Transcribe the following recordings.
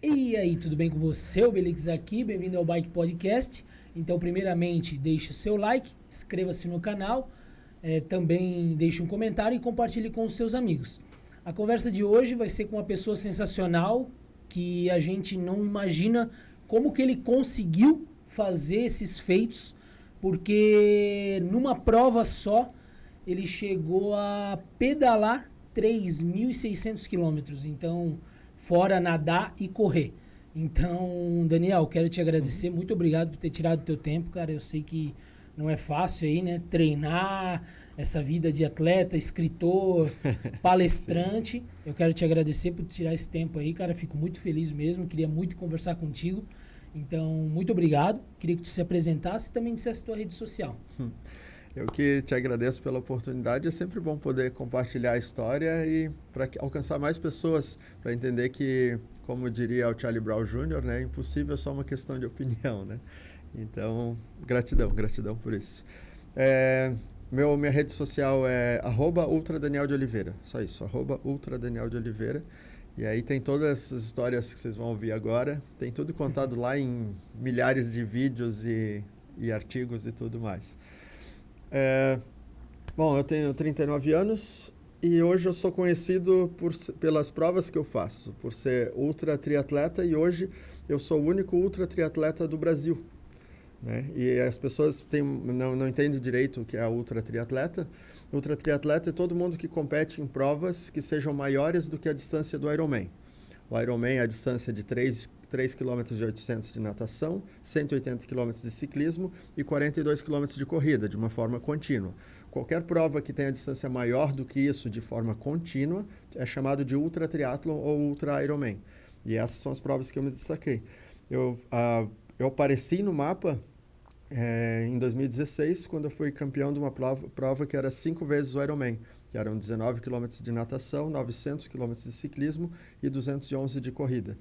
E aí, tudo bem com você? O Belix aqui, bem-vindo ao Bike Podcast. Então, primeiramente, deixe o seu like, inscreva-se no canal, também deixe um comentário e compartilhe com os seus amigos. A conversa de hoje vai ser com uma pessoa sensacional, que a gente não imagina como que ele conseguiu fazer esses feitos, porque numa prova só, ele chegou a pedalar 3.600 quilômetros. Então, fora nadar e correr. Então, Daniel, quero te agradecer. Muito obrigado por ter tirado o teu tempo, cara. Eu sei que não é fácil aí, né? Treinar essa vida de atleta, escritor, palestrante. Eu quero te agradecer por tirar esse tempo aí, cara. Fico muito feliz mesmo. Queria muito conversar contigo. Então, muito obrigado. Queria que tu se apresentasse e também dissesse tua rede social. Eu que te agradeço pela oportunidade. É sempre bom poder compartilhar a história e para alcançar mais pessoas, para entender que, como diria o Charlie Brown Jr., né, impossível é só uma questão de opinião, né? Então, gratidão por isso. Minha rede social é @ultradanieldeoliveira, só isso, @ultradanieldeoliveira. E aí tem todas essas histórias que vocês vão ouvir agora, tem tudo contado lá em milhares de vídeos e artigos e tudo mais. Bom, eu tenho 39 anos e hoje eu sou conhecido pelas provas que eu faço, por ser ultra triatleta, e hoje eu sou o único ultra triatleta do Brasil, né? E as pessoas não entendem direito o que é ultra triatleta. Ultra triatleta é todo mundo que compete em provas que sejam maiores do que a distância do Ironman. O Ironman é a distância de 3,8 km de natação, 180 km de ciclismo e 42 km de corrida, de uma forma contínua. Qualquer prova que tenha distância maior do que isso de forma contínua é chamado de ultra triatlon ou ultra Ironman. E essas são as provas que eu me destaquei. Eu apareci no mapa em 2016, quando eu fui campeão de uma prova que era 5 vezes o Ironman, que eram 19 km de natação, 900 km de ciclismo e 211 de corrida,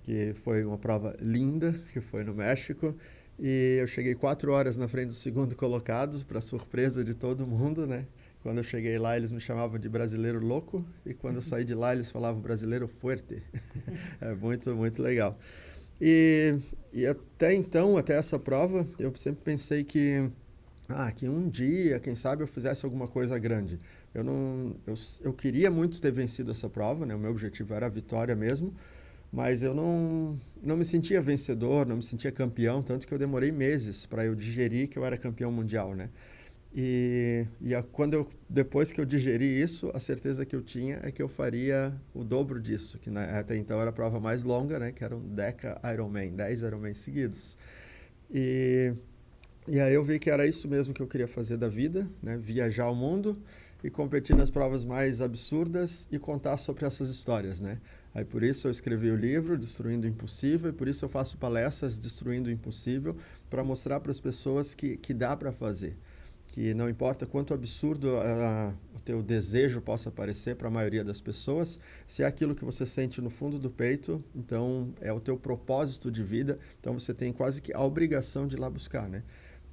que foi uma prova linda, que foi no México, e eu cheguei 4 horas na frente do segundo colocado, para surpresa de todo mundo, né? Quando eu cheguei lá, eles me chamavam de brasileiro louco, e quando eu saí de lá, eles falavam brasileiro fuerte. É muito, muito legal. E até então, até essa prova, eu sempre pensei que um dia, quem sabe, eu fizesse alguma coisa grande. Eu queria muito ter vencido essa prova, né? O meu objetivo era a vitória mesmo, mas eu não me sentia vencedor, não me sentia campeão, tanto que eu demorei meses para eu digerir que eu era campeão mundial, né? Depois que eu digeri isso, a certeza que eu tinha é que eu faria o dobro disso, que até então era a prova mais longa, né? Que era um Deca Ironman, 10 Ironman seguidos. E aí eu vi que era isso mesmo que eu queria fazer da vida, né? Viajar o mundo e competir nas provas mais absurdas e contar sobre essas histórias, né? Aí por isso eu escrevi o livro Destruindo o Impossível, e por isso eu faço palestras Destruindo o Impossível, para mostrar para as pessoas que dá para fazer. Que não importa quanto absurdo o teu desejo possa parecer para a maioria das pessoas, se é aquilo que você sente no fundo do peito, então é o teu propósito de vida, então você tem quase que a obrigação de ir lá buscar, né?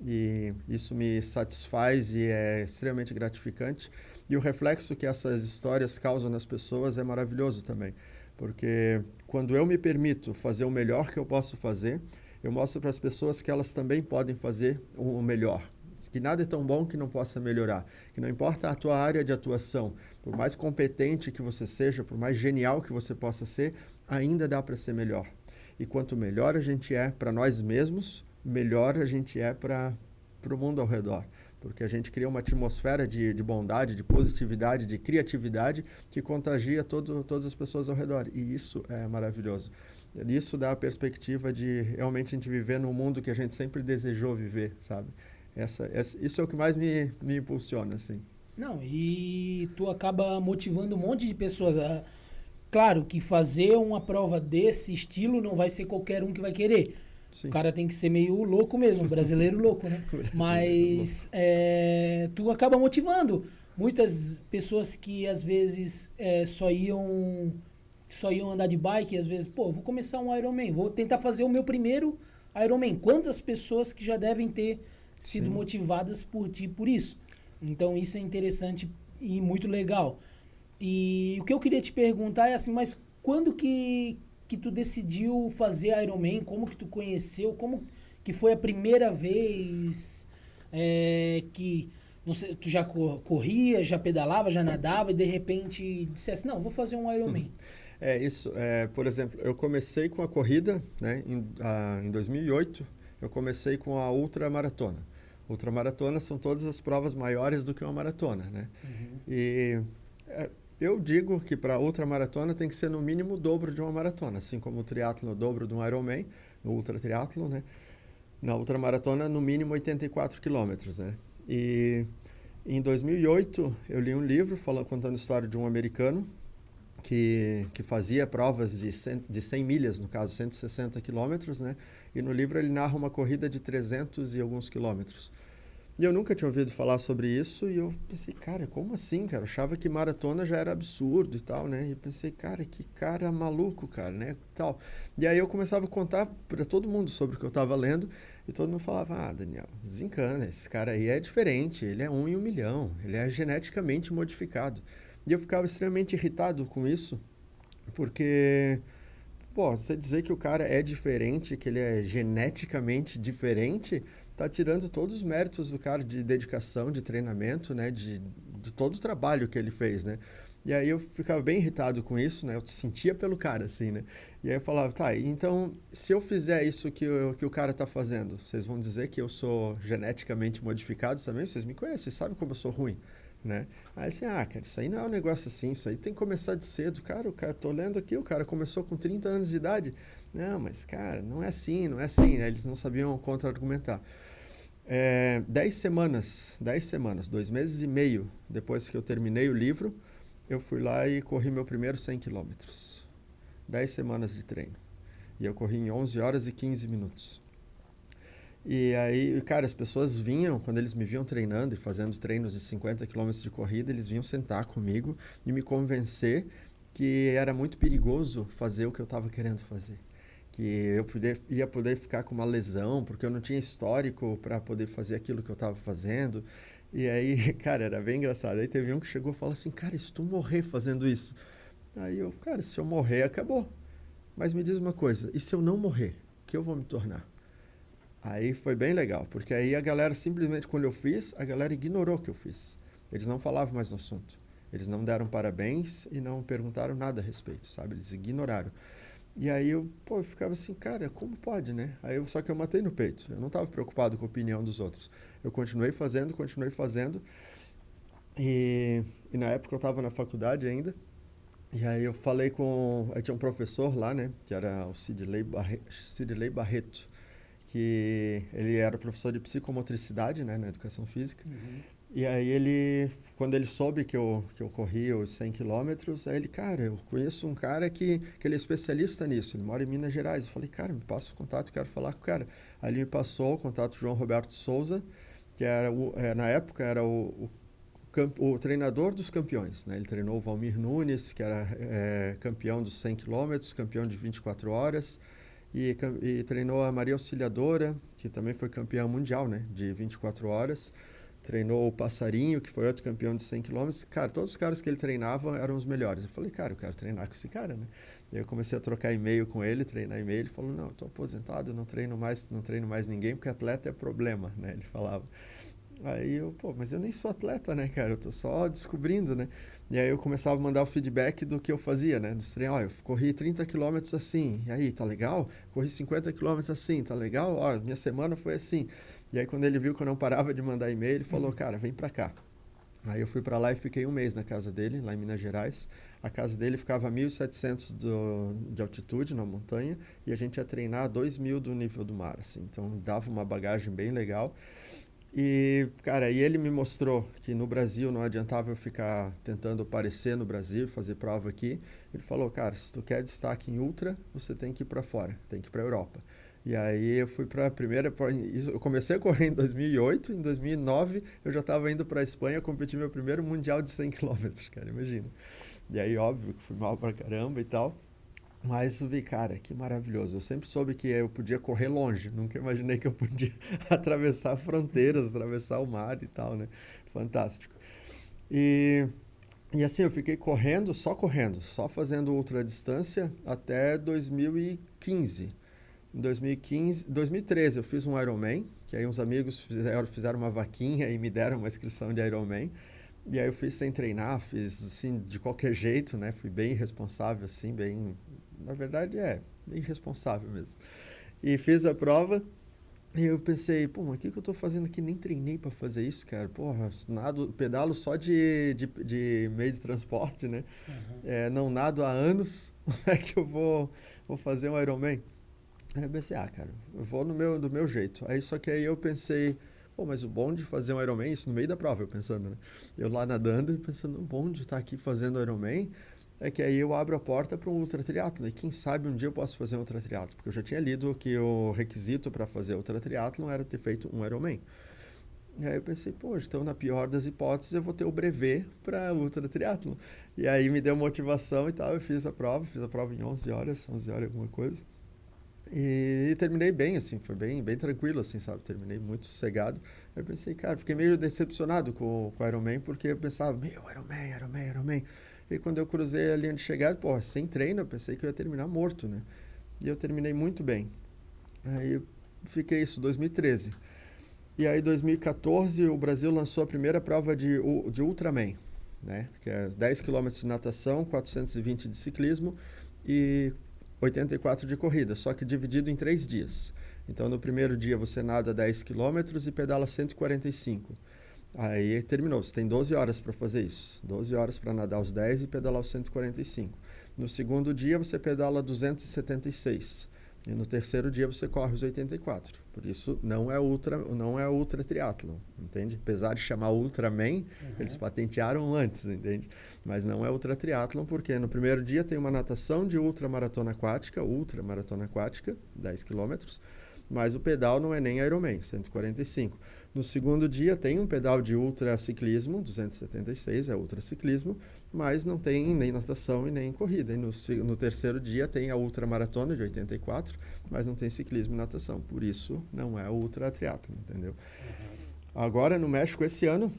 E isso me satisfaz e é extremamente gratificante. E o reflexo que essas histórias causam nas pessoas é maravilhoso também, porque quando eu me permito fazer o melhor que eu posso fazer, eu mostro para as pessoas que elas também podem fazer o melhor. Que nada é tão bom que não possa melhorar, que não importa a tua área de atuação, por mais competente que você seja, por mais genial que você possa ser, ainda dá para ser melhor. E quanto melhor a gente é para nós mesmos, melhor a gente é para o mundo ao redor, porque a gente cria uma atmosfera de bondade, de positividade, de criatividade que contagia todas as pessoas ao redor, e isso é maravilhoso. Isso dá a perspectiva de realmente a gente viver num mundo que a gente sempre desejou viver, sabe? Isso é o que mais me impulsiona, assim. Não, e tu acaba motivando um monte de pessoas. Claro que fazer uma prova desse estilo não vai ser qualquer um que vai querer. Sim. O cara tem que ser meio louco mesmo, brasileiro louco, né? Mas tu acaba motivando muitas pessoas que às vezes só iam andar de bike, e às vezes, pô, vou começar um Ironman, vou tentar fazer o meu primeiro Ironman. Quantas pessoas que já devem ter sido Sim. motivadas por ti por isso? Então isso é interessante e muito legal. E o que eu queria te perguntar é assim, mas quando que que tu decidiu fazer Ironman? Como que tu conheceu? Como que foi a primeira vez que não sei, tu já corria, já pedalava, já nadava e de repente dissesse, não, vou fazer um Ironman? Isso. Por exemplo, eu comecei com a corrida, né, em 2008, eu comecei com a ultramaratona. Ultramaratona são todas as provas maiores do que uma maratona, né? Uhum. E eu digo que para ultramaratona tem que ser no mínimo o dobro de uma maratona, assim como o triatlo o dobro de um Ironman, no ultra triatlo, né? Na ultramaratona, no mínimo 84 quilômetros, né? E em 2008, eu li um livro contando a história de um americano que fazia provas de 100 milhas, no caso, 160 quilômetros, né? E no livro ele narra uma corrida de 300 e alguns quilômetros. E eu nunca tinha ouvido falar sobre isso e eu pensei, cara, como assim, cara? Eu achava que maratona já era absurdo e tal, né? E pensei, cara, que cara maluco, cara, né? Tal. E aí eu começava a contar para todo mundo sobre o que eu estava lendo e todo mundo falava, Daniel, desencana, esse cara aí é diferente, ele é 1 em 1 milhão, ele é geneticamente modificado. E eu ficava extremamente irritado com isso, porque, você dizer que o cara é diferente, que ele é geneticamente diferente, tá tirando todos os méritos do cara de dedicação, de treinamento, né, de todo o trabalho que ele fez, né. E aí eu ficava bem irritado com isso, né, eu sentia pelo cara, assim, né. E aí eu falava, tá, então, se eu fizer isso que o cara tá fazendo, vocês vão dizer que eu sou geneticamente modificado também? Vocês me conhecem, vocês sabem como eu sou ruim, né? Aí assim, cara, isso aí não é um negócio assim, isso aí tem que começar de cedo. Cara, tô lendo aqui, o cara começou com 30 anos de idade. Não, mas cara, não é assim, né? Eles não sabiam contra-argumentar. 10 semanas, 2 meses e meio depois que eu terminei o livro, eu fui lá e corri meu primeiro 100 quilômetros. 10 semanas de treino. E eu corri em 11 horas e 15 minutos. E aí, cara, as pessoas vinham, quando eles me viam treinando e fazendo treinos de 50 quilômetros de corrida, eles vinham sentar comigo e me convencer que era muito perigoso fazer o que eu estava querendo fazer. Que eu ia poder ficar com uma lesão, porque eu não tinha histórico para poder fazer aquilo que eu estava fazendo. E aí, cara, era bem engraçado. Aí teve um que chegou e falou assim, cara, e se tu morrer fazendo isso? Aí eu, cara, se eu morrer, acabou. Mas me diz uma coisa, e se eu não morrer, o que eu vou me tornar? Aí foi bem legal, porque aí a galera simplesmente, quando eu fiz, a galera ignorou o que eu fiz. Eles não falavam mais no assunto. Eles não deram parabéns e não perguntaram nada a respeito, sabe? Eles ignoraram. E aí eu ficava assim, cara, como pode, né? Só que eu matei no peito. Eu não estava preocupado com a opinião dos outros. Eu continuei fazendo. E na época eu estava na faculdade ainda. E aí eu falei aí tinha um professor lá, né? Que era o Sidley Barreto, que ele era professor de psicomotricidade, né, na educação física. Uhum. E aí quando ele soube que eu corria os 100 quilômetros, aí ele, cara, eu conheço um cara que ele é especialista nisso, ele mora em Minas Gerais. Eu falei, cara, me passa o contato, quero falar com o cara. Aí ele me passou o contato do João Roberto Souza, que era na época era o treinador dos campeões, né? Ele treinou o Valmir Nunes, que era campeão dos 100 quilômetros, campeão de 24 horas, e treinou a Maria Auxiliadora, que também foi campeã mundial, né, de 24 horas. Treinou o Passarinho, que foi outro campeão de 100 quilômetros. Cara, todos os caras que ele treinava eram os melhores. Eu falei, cara, eu quero treinar com esse cara, né? E aí eu comecei a trocar e-mail com ele, treinar e-mail. Ele falou, não, eu tô aposentado, eu não treino mais ninguém, porque atleta é problema, né? Ele falava. Aí eu, mas eu nem sou atleta, né, cara? Eu tô só descobrindo, né? E aí eu começava a mandar o feedback do que eu fazia, né? Dos treinos, eu corri 30 quilômetros assim, e aí, tá legal? Corri 50 quilômetros assim, tá legal? Minha semana foi assim. E aí quando ele viu que eu não parava de mandar e-mail, ele falou, cara, vem pra cá. Aí eu fui pra lá e fiquei 1 mês na casa dele, lá em Minas Gerais. A casa dele ficava a 1.700 de altitude, na montanha, e a gente ia treinar a 2.000 do nível do mar, assim. Então dava uma bagagem bem legal. E, cara, ele me mostrou que no Brasil não adiantava eu ficar tentando aparecer no Brasil, fazer prova aqui. Ele falou, cara, se tu quer destaque em ultra, você tem que ir para fora, tem que ir para a Europa. E aí eu fui para a primeira... Eu comecei a correr em 2008, em 2009 eu já estava indo para a Espanha competir meu primeiro mundial de 100 quilômetros, cara, imagina. E aí, óbvio que fui mal pra caramba e tal. Mas eu vi, cara, que maravilhoso. Eu sempre soube que eu podia correr longe. Nunca imaginei que eu podia atravessar fronteiras, atravessar o mar e tal, né? Fantástico. E E assim, eu fiquei correndo, só fazendo ultradistância até 2015. Em 2015, 2013 eu fiz um Ironman, que aí uns amigos fizeram uma vaquinha e me deram uma inscrição de Ironman. E aí eu fiz sem treinar, fiz assim, de qualquer jeito, né? Fui bem irresponsável, assim, bem... Na verdade, bem irresponsável mesmo. E fiz a prova e eu pensei, pô, mas o que eu tô fazendo aqui? Nem treinei para fazer isso, cara. Porra, pedalo só de meio de transporte, né? Aham. Não nado há anos, como é que eu vou fazer um Ironman? Aí eu pensei, cara, eu vou do meu jeito. Só que aí eu pensei, pô, mas o bom de fazer um Ironman, isso no meio da prova, eu pensando, né? Eu lá nadando e pensando, o bom de estar aqui fazendo Ironman é que aí eu abro a porta para um ultratriatlon. E quem sabe um dia eu posso fazer um ultratriatlon. Porque eu já tinha lido que o requisito para fazer ultratriatlon era ter feito um Ironman. E aí eu pensei, pô, então na pior das hipóteses eu vou ter o brevet para ultratriatlon. E aí me deu motivação e tal, eu fiz a prova em 11 horas alguma coisa. E terminei bem, assim, foi bem tranquilo, assim, sabe? Terminei muito sossegado. Aí eu pensei, cara, fiquei meio decepcionado com o Ironman, porque eu pensava, Ironman. E quando eu cruzei a linha de chegada, pô, sem treino, eu pensei que eu ia terminar morto, né? E eu terminei muito bem. Aí eu fiquei isso, 2013. E aí, 2014, o Brasil lançou a primeira prova de Ultraman, né? Que é 10 quilômetros de natação, 420 de ciclismo e 84 de corrida, só que dividido em 3 dias. Então, no primeiro dia você nada 10 quilômetros e pedala 145. Aí terminou, você tem 12 horas para fazer isso. 12 horas para nadar os 10 e pedalar os 145. No segundo dia você pedala 276. E no terceiro dia você corre os 84. Por isso não é ultra triatlon, entende? Apesar de chamar Ultraman, eles patentearam antes, entende? Mas não é ultra triatlon porque no primeiro dia tem uma natação de ultramaratona aquática, 10 quilômetros, mas o pedal não é nem Ironman, 145. No segundo dia tem um pedal de ultraciclismo, 276, é ultraciclismo, mas não tem nem natação e nem corrida. E no terceiro dia tem a ultramaratona de 84, mas não tem ciclismo e natação. Por isso não é ultra triatlon, entendeu? Agora no México esse ano,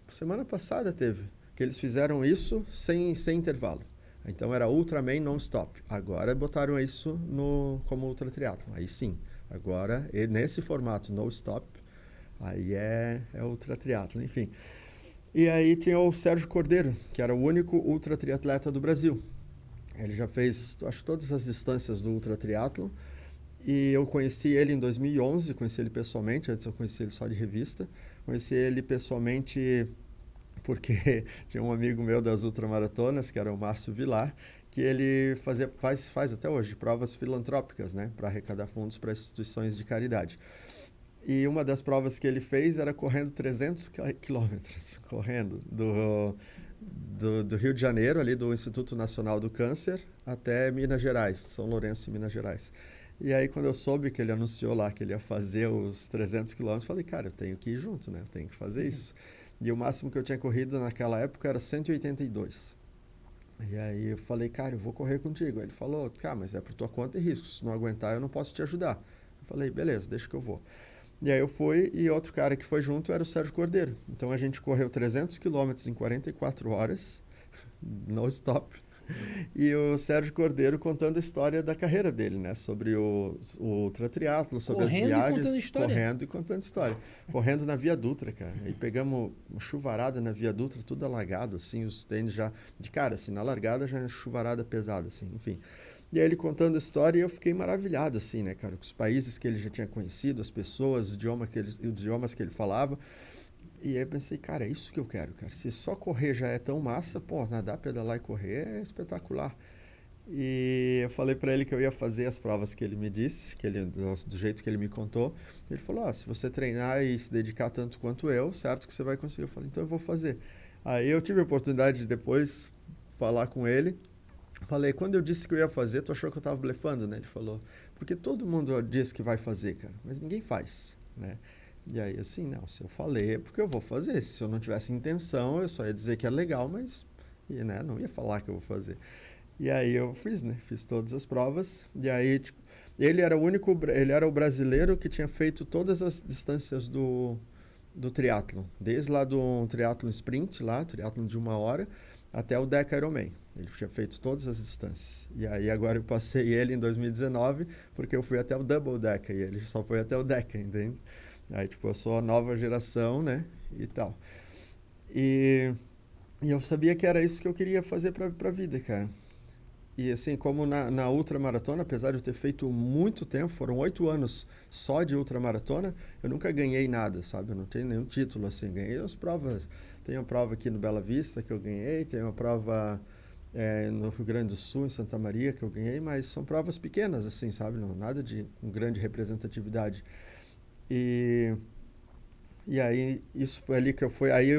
semana passada teve, que eles fizeram isso sem intervalo. Então era Ultraman non-stop. Agora botaram isso como ultra triatlon. Aí sim. Agora, nesse formato no-stop, aí é ultra triatlon, enfim. E aí tinha o Sérgio Cordeiro, que era o único ultra triatleta do Brasil. Ele já fez, acho, todas as distâncias do ultra triatlon. E eu conheci ele em 2011, conheci ele pessoalmente, antes eu conheci ele só de revista. Conheci ele pessoalmente porque tinha um amigo meu das ultramaratonas, que era o Márcio Vilar, que ele faz até hoje provas filantrópicas, né, para arrecadar fundos para instituições de caridade. E uma das provas que ele fez era correndo 300 quilômetros, correndo do Rio de Janeiro, ali do Instituto Nacional do Câncer, até Minas Gerais, São Lourenço, Minas Gerais. E aí, quando eu soube que ele anunciou lá que ele ia fazer os 300 quilômetros, falei, cara, eu tenho que ir junto, né, eu tenho que fazer isso. E o máximo que eu tinha corrido naquela época era 182. E aí eu falei, cara, eu vou correr contigo. Aí ele falou, cara, mas é por tua conta e risco. Se não aguentar, eu não posso te ajudar. Eu falei, beleza, deixa que eu vou. E aí eu fui e outro cara que foi junto era o Sérgio Cordeiro. Então a gente correu 300 quilômetros em 44 horas, no stop. E o Sérgio Cordeiro contando a história da carreira dele, né? Sobre o ultratriatlo, sobre Correndo as viagens. e contando história. Correndo e contando história. Correndo na Via Dutra, cara. Aí pegamos uma chuvarada na Via Dutra, tudo alagado, assim, os tênis já... De cara, assim, na largada já é chuvarada pesada, assim, enfim. E aí ele contando a história e eu fiquei maravilhado, assim, né, cara? Com os países que ele já tinha conhecido, as pessoas, os idiomas que ele falava. E aí eu pensei, cara, é isso que eu quero, cara. Se só correr já é tão massa, pô, nadar, pedalar e correr é espetacular. E eu falei para ele que eu ia fazer as provas que ele me disse, do jeito que ele me contou. Ele falou, se você treinar e se dedicar tanto quanto eu, certo que você vai conseguir. Eu falei, então eu vou fazer. Aí eu tive a oportunidade de depois falar com ele. Falei, quando eu disse que eu ia fazer, tu achou que eu tava blefando, né? Ele falou, porque todo mundo diz que vai fazer, cara, mas ninguém faz, né? E aí, assim, não, se eu falei é porque eu vou fazer. Se eu não tivesse intenção, eu só ia dizer que é legal, mas né, não ia falar que eu vou fazer. E aí eu fiz, né? Fiz todas as provas. E aí, tipo, ele era o brasileiro que tinha feito todas as distâncias do do triatlon. Desde lá do triatlon sprint, lá, triatlon de 1 hora, até o Deca Ironman. Ele tinha feito todas as distâncias. E aí agora eu passei ele em 2019, porque eu fui até o Double Deca e ele só foi até o Deca, entende? Aí, tipo, eu sou a nova geração, né? E tal. E eu sabia que era isso que eu queria fazer pra vida, cara. E assim, como na ultramaratona, apesar de eu ter feito muito tempo, foram 8 anos só de ultramaratona, eu nunca ganhei nada, sabe? Eu não tenho nenhum título, assim. Ganhei as provas. Tem uma prova aqui no Bela Vista que eu ganhei, tem uma prova no Rio Grande do Sul, em Santa Maria, que eu ganhei, mas são provas pequenas, assim, sabe? Não, nada de grande representatividade. E aí, isso foi ali que eu fui. Aí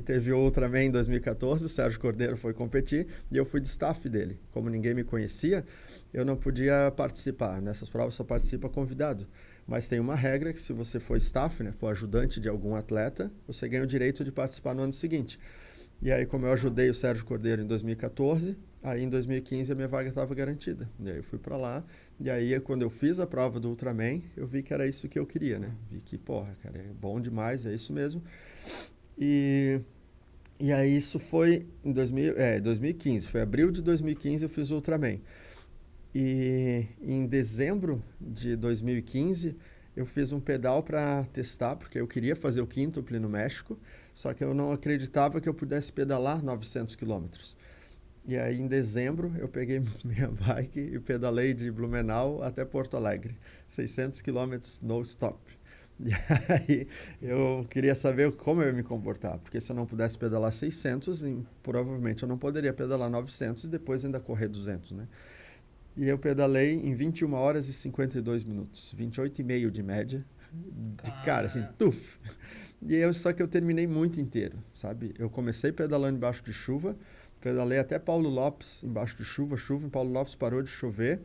teve outra também em 2014, o Sérgio Cordeiro foi competir e eu fui de staff dele. Como ninguém me conhecia, eu não podia participar. Nessas provas só participa convidado. Mas tem uma regra que se você for staff, né, for ajudante de algum atleta, você ganha o direito de participar no ano seguinte. E aí, como eu ajudei o Sérgio Cordeiro em 2014, aí em 2015 a minha vaga estava garantida. E aí eu fui para lá. E aí, quando eu fiz a prova do Ultraman, eu vi que era isso que eu queria, né? Vi que, porra, cara, é bom demais, é isso mesmo. E aí isso foi em 2015. Foi abril de 2015 eu fiz o Ultraman. E em dezembro de 2015 eu fiz um pedal para testar, porque eu queria fazer o quíntuple no México, só que eu não acreditava que eu pudesse pedalar 900 quilômetros. E aí, em dezembro, eu peguei minha bike e pedalei de Blumenau até Porto Alegre. 600 quilômetros no stop. E aí, eu queria saber como eu ia me comportar, porque se eu não pudesse pedalar 600, provavelmente eu não poderia pedalar 900 e depois ainda correr 200, né? E eu pedalei em 21 horas e 52 minutos, 28,5 de média, de cara, assim, tuf! Só que eu terminei muito inteiro, sabe? Eu comecei pedalando embaixo de chuva, pedalei até Paulo Lopes embaixo de chuva, em Paulo Lopes parou de chover.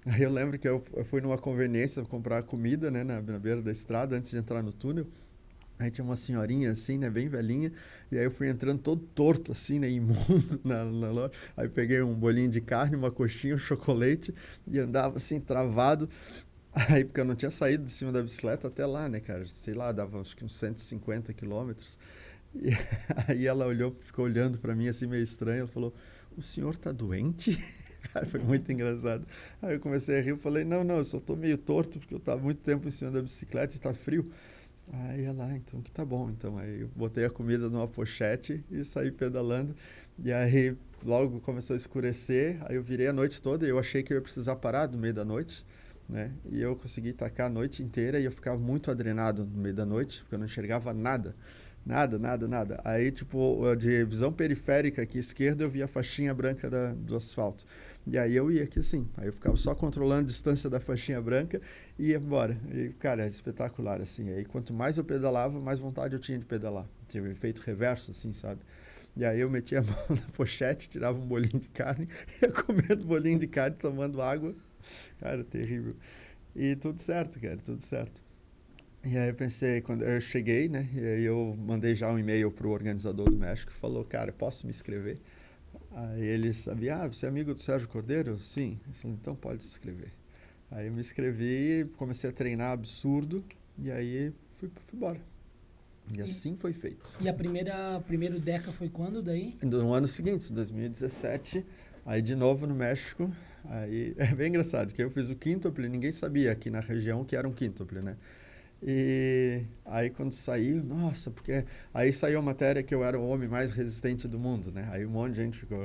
Aí eu lembro que eu fui numa conveniência comprar comida, né, na beira da estrada, antes de entrar no túnel. Aí tinha uma senhorinha assim, né, bem velhinha, e aí eu fui entrando todo torto assim, né, imundo na loja. Aí peguei um bolinho de carne, uma coxinha, um chocolate e andava assim, travado. Aí, porque eu não tinha saído de cima da bicicleta até lá, né, cara? Sei lá, dava acho que uns 150 quilômetros. E aí ela olhou, ficou olhando para mim assim, meio estranho. Ela falou, o senhor tá doente? Cara, foi muito engraçado. Aí eu comecei a rir, eu falei, não, eu só tô meio torto, porque eu tava muito tempo em cima da bicicleta e tá frio. Aí ela, então que tá bom. Então aí eu botei a comida numa pochete e saí pedalando. E aí logo começou a escurecer, aí eu virei a noite toda e eu achei que eu ia precisar parar no meio da noite, né? E eu consegui tacar a noite inteira e eu ficava muito adrenado no meio da noite, porque eu não enxergava nada. Nada. Aí, tipo, de visão periférica aqui esquerda, eu via a faixinha branca do asfalto. E aí eu ia aqui assim. Aí eu ficava só controlando a distância da faixinha branca e ia embora. E, cara, é espetacular, assim. Aí quanto mais eu pedalava, mais vontade eu tinha de pedalar. Tinha um efeito reverso, assim, sabe? E aí eu metia a mão na pochete, tirava um bolinho de carne, ia comendo bolinho de carne, tomando água. Cara, terrível. E tudo certo, cara, tudo certo. E aí eu pensei, quando eu cheguei, né, e aí eu mandei já um e-mail pro organizador do México, falou, cara, posso me inscrever? Aí ele sabia, você é amigo do Sérgio Cordeiro? Sim. Ele falou, então pode se inscrever. Aí eu me inscrevi, comecei a treinar absurdo, e aí fui embora. E assim foi feito. E primeiro Deca foi quando daí? No ano seguinte, 2017, aí de novo no México. Aí é bem engraçado, que eu fiz o quíntuple, ninguém sabia aqui na região que era um quíntuple, né? E aí quando saiu, nossa, porque aí saiu a matéria que eu era o homem mais resistente do mundo, né? Aí um monte de gente ficou,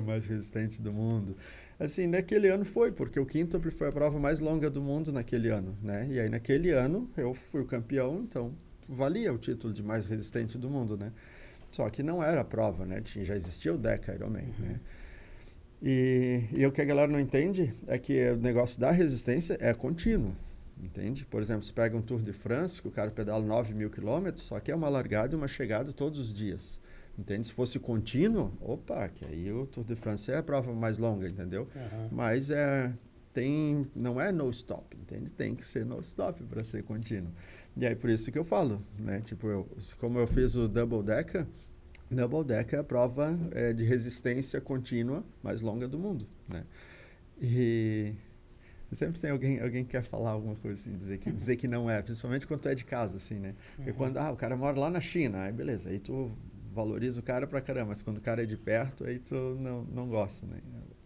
mais resistente do mundo. Assim, naquele ano foi, porque o quíntuple foi a prova mais longa do mundo naquele ano, né? E aí naquele ano eu fui o campeão, então valia o título de mais resistente do mundo, né? Só que não era a prova, né? Já existia o Deca Ironman, né? E o que a galera não entende é que o negócio da resistência é contínuo. Entende? Por exemplo, você pega um Tour de France, que o cara pedala 9.000 quilômetros, só que é uma largada e uma chegada todos os dias. Entende? Se fosse contínuo, opa, que aí o Tour de France é a prova mais longa, entendeu? Mas não é no stop, entende? Tem que ser no stop para ser contínuo. E aí por isso que eu falo, né? Tipo, como eu fiz o Double Deca é a prova de resistência contínua mais longa do mundo, né? Sempre tem alguém que quer falar alguma coisa assim, dizer que não é, principalmente quando tu é de casa, assim, né? Porque quando, o cara mora lá na China, aí beleza, aí tu valoriza o cara pra caramba, mas quando o cara é de perto, aí tu não gosta, né?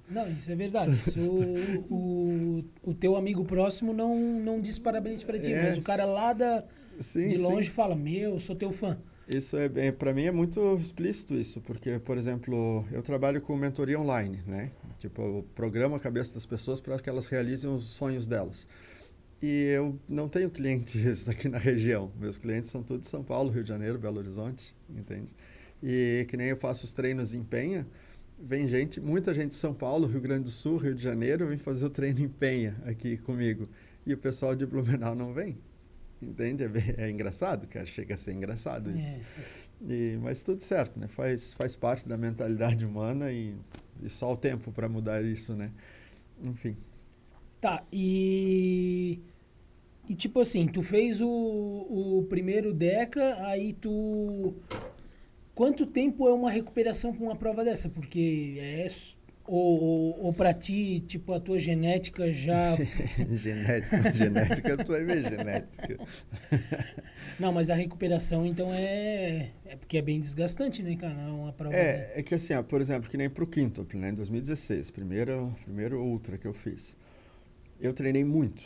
Não, isso é verdade. Isso, o teu amigo próximo não diz parabéns pra ti, mas o cara lá sim, de longe sim. fala, eu sou teu fã. Isso para mim é muito explícito isso, porque, por exemplo, eu trabalho com mentoria online, né? Tipo, eu programo a cabeça das pessoas para que elas realizem os sonhos delas. E eu não tenho clientes aqui na região. Meus clientes são todos de São Paulo, Rio de Janeiro, Belo Horizonte, entende? E que nem eu faço os treinos em Penha, vem muita gente de São Paulo, Rio Grande do Sul, Rio de Janeiro, vem fazer o treino em Penha aqui comigo. E o pessoal de Blumenau não vem. Entende? É engraçado, cara. Chega a ser engraçado isso. Mas tudo certo, né? Faz parte da mentalidade humana e só o tempo para mudar isso, né? Enfim. Tá, e tipo assim, tu fez o primeiro Deca, aí tu... Quanto tempo é uma recuperação com uma prova dessa? Porque ou pra ti, tipo, a tua genética já... Genética, tu vai ver genética. Não, mas a recuperação, então, é porque é bem desgastante, né, cara? Uma prova É que assim, por exemplo, que nem pro quíntuple, né? Em 2016, primeiro ultra que eu fiz. Eu treinei muito.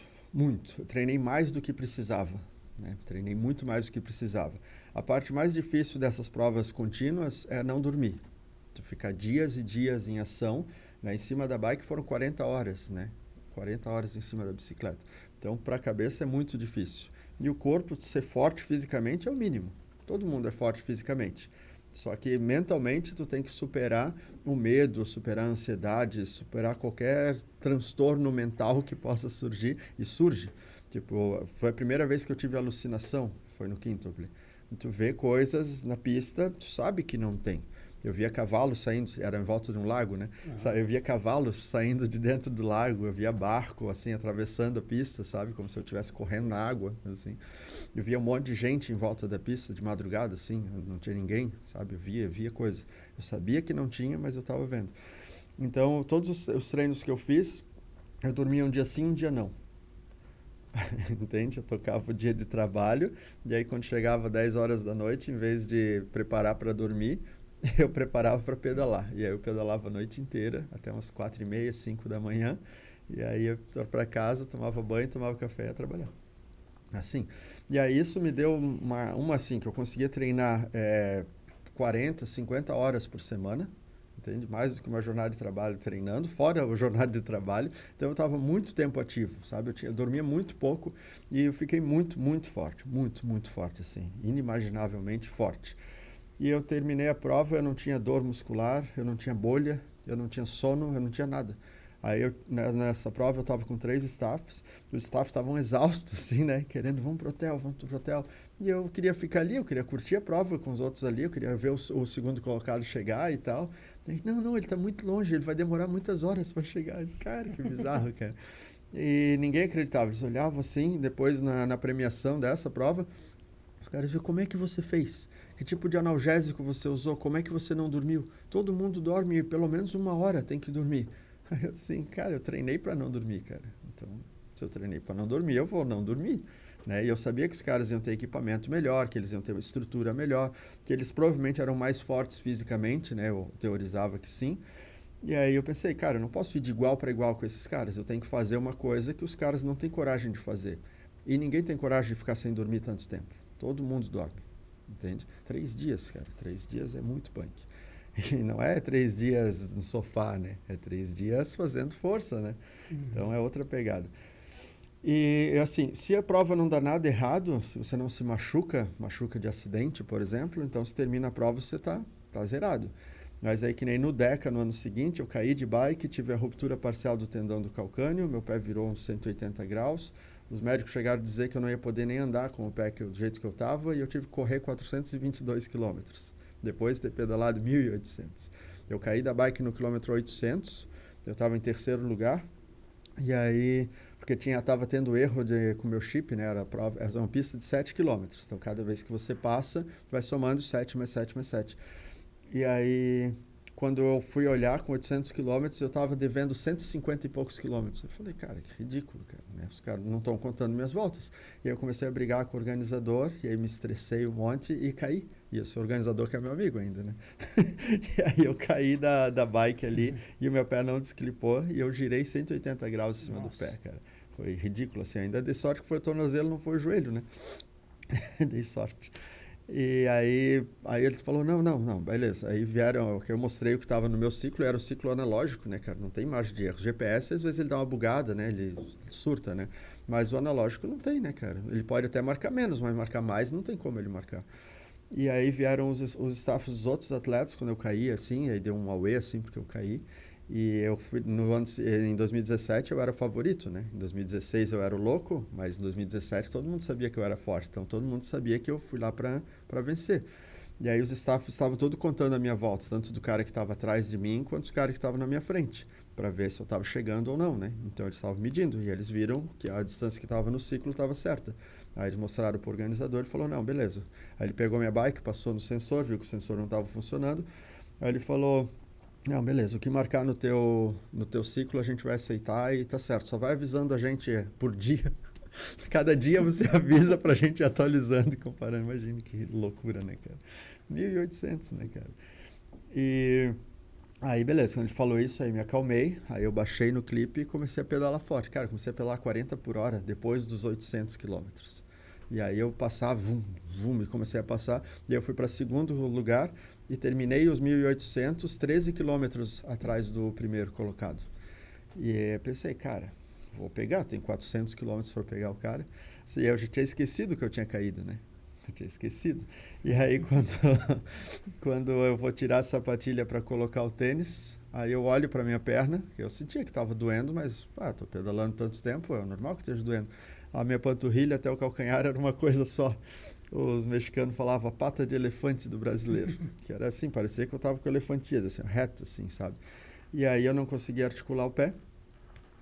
Eu treinei mais do que precisava, né? Treinei muito mais do que precisava. A parte mais difícil dessas provas contínuas é não dormir. Tu ficar dias e dias em ação, né? Em cima da bike foram 40 horas, né? 40 horas em cima da bicicleta. Então, para a cabeça é muito difícil. E o corpo, ser forte fisicamente é o mínimo. Todo mundo é forte fisicamente. Só que mentalmente tu tem que superar o medo, superar a ansiedade, superar qualquer transtorno mental que possa surgir. E surge. Tipo, foi a primeira vez que eu tive alucinação, foi no quíntuple. Tu vê coisas na pista, tu sabe que não tem. Eu via cavalos saindo, era em volta de um lago, né? Uhum. Eu via cavalos saindo de dentro do lago, eu via barco, assim, atravessando a pista, sabe? Como se eu estivesse correndo na água, assim. Eu via um monte de gente em volta da pista de madrugada, assim, não tinha ninguém, sabe? Eu via coisa. Eu sabia que não tinha, mas eu estava vendo. Então, todos os treinos que eu fiz, eu dormia um dia sim, um dia não. Entende? Eu tocava o dia de trabalho, e aí quando chegava 10 horas da noite, em vez de preparar para dormir, eu preparava para pedalar. E aí eu pedalava a noite inteira, até umas 4h30, 5 da manhã. E aí eu ia para casa, tomava banho, tomava café e ia trabalhar. Assim. E aí isso me deu uma assim, que eu conseguia treinar 40, 50 horas por semana. Entende? Mais do que uma jornada de trabalho treinando, fora a jornada de trabalho. Então eu estava muito tempo ativo, sabe? Eu dormia muito pouco e eu fiquei muito forte. Muito forte, assim. Inimaginavelmente forte. E eu terminei a prova, eu não tinha dor muscular, eu não tinha bolha, eu não tinha sono, eu não tinha nada. Aí nessa prova eu estava com 3 staffs, os staffs estavam exaustos, assim, né? Querendo, vamos pro hotel. E eu queria ficar ali, eu queria curtir a prova com os outros ali, eu queria ver o segundo colocado chegar e tal. E, não, ele está muito longe, ele vai demorar muitas horas para chegar. Eu disse, cara, que bizarro, cara. E ninguém acreditava, eles olhavam assim, depois na premiação dessa prova, os caras diziam, como é que você fez? Que tipo de analgésico você usou? Como é que você não dormiu? Todo mundo dorme pelo menos 1 hora, tem que dormir. Aí eu assim, cara, eu treinei para não dormir, cara. Então, se eu treinei para não dormir, eu vou não dormir. Né? E eu sabia que os caras iam ter equipamento melhor, que eles iam ter uma estrutura melhor, que eles provavelmente eram mais fortes fisicamente, né? Eu teorizava que sim. E aí eu pensei, cara, eu não posso ir de igual para igual com esses caras. Eu tenho que fazer uma coisa que os caras não têm coragem de fazer. E ninguém tem coragem de ficar sem dormir tanto tempo. Todo mundo dorme, entende? 3 dias, cara. 3 dias é muito punk. E não é 3 dias no sofá, né? É 3 dias fazendo força, né? Então é outra pegada. E assim, se a prova não dá nada errado, se você não se machuca de acidente, por exemplo, então se termina a prova você tá zerado. Mas aí que nem no Deca, no ano seguinte, eu caí de bike, tive a ruptura parcial do tendão do calcâneo, meu pé virou uns 180 graus. Os médicos chegaram a dizer que eu não ia poder nem andar com o pé do jeito que eu estava e eu tive que correr 422 quilômetros, depois de ter pedalado 1.800. Eu caí da bike no quilômetro 800, eu estava em terceiro lugar, e aí, porque estava tendo erro com o meu chip, né? Era uma pista de 7 quilômetros, então cada vez que você passa, vai somando 7 mais 7 mais 7. E aí, quando eu fui olhar com 800 quilômetros, eu estava devendo 150 e poucos quilômetros. Eu falei, cara, que ridículo, cara, né? Os caras não estão contando minhas voltas. E aí eu comecei a brigar com o organizador, e aí me estressei um monte e caí. E esse organizador que é meu amigo ainda, né? E aí eu caí da bike ali, e o meu pé não desclipou, e eu girei 180 graus em cima do pé, cara. Foi ridículo, assim. Ainda dei sorte que foi o tornozelo, não foi o joelho, né? Dei sorte. E aí ele falou, não, beleza. Aí vieram, que eu mostrei o que estava no meu ciclo, era o ciclo analógico, né, cara? Não tem margem de erro. GPS, às vezes ele dá uma bugada, né? Ele surta, né? Mas o analógico não tem, né, cara? Ele pode até marcar menos, mas marcar mais não tem como ele marcar. E aí vieram os staffs dos outros atletas, quando eu caí, assim, aí deu um auê, assim, porque eu caí. E eu fui, em 2017 eu era o favorito, né? Em 2016 eu era o louco, mas em 2017 todo mundo sabia que eu era forte. Então todo mundo sabia que eu fui lá para vencer. E aí os staffs estavam todos contando a minha volta, tanto do cara que estava atrás de mim, quanto do cara que estava na minha frente, para ver se eu estava chegando ou não, né? Então eles estavam medindo e eles viram que a distância que estava no ciclo estava certa. Aí eles mostraram para o organizador, ele falou, não, beleza. Aí ele pegou minha bike, passou no sensor, viu que o sensor não estava funcionando. Aí ele falou, não, beleza, o que marcar no teu ciclo a gente vai aceitar e tá certo. Só vai avisando a gente por dia. Cada dia você avisa pra gente ir atualizando e comparando. Imagina que loucura, né, cara? 1.800, né, cara? E aí, beleza, quando ele falou isso, aí me acalmei. Aí eu baixei no clipe e comecei a pedalar forte. Cara, comecei a pedalar 40 por hora depois dos 800 quilômetros. E aí eu passava, e comecei a passar. E aí eu fui para segundo lugar e terminei os 1.800, 13 quilômetros atrás do primeiro colocado. E aí eu pensei, cara, vou pegar, tem 400 quilômetros para pegar o cara. E eu já tinha esquecido que eu tinha caído, né? Eu tinha esquecido. E aí quando eu vou tirar a sapatilha para colocar o tênis, aí eu olho para minha perna, que eu sentia que estava doendo, mas tô pedalando tanto tempo, é normal que esteja doendo. A minha panturrilha até o calcanhar era uma coisa só. Os mexicanos falavam a pata de elefante do brasileiro, que era assim, parecia que eu estava com elefantíase, assim, reto, assim, sabe? E aí eu não conseguia articular o pé.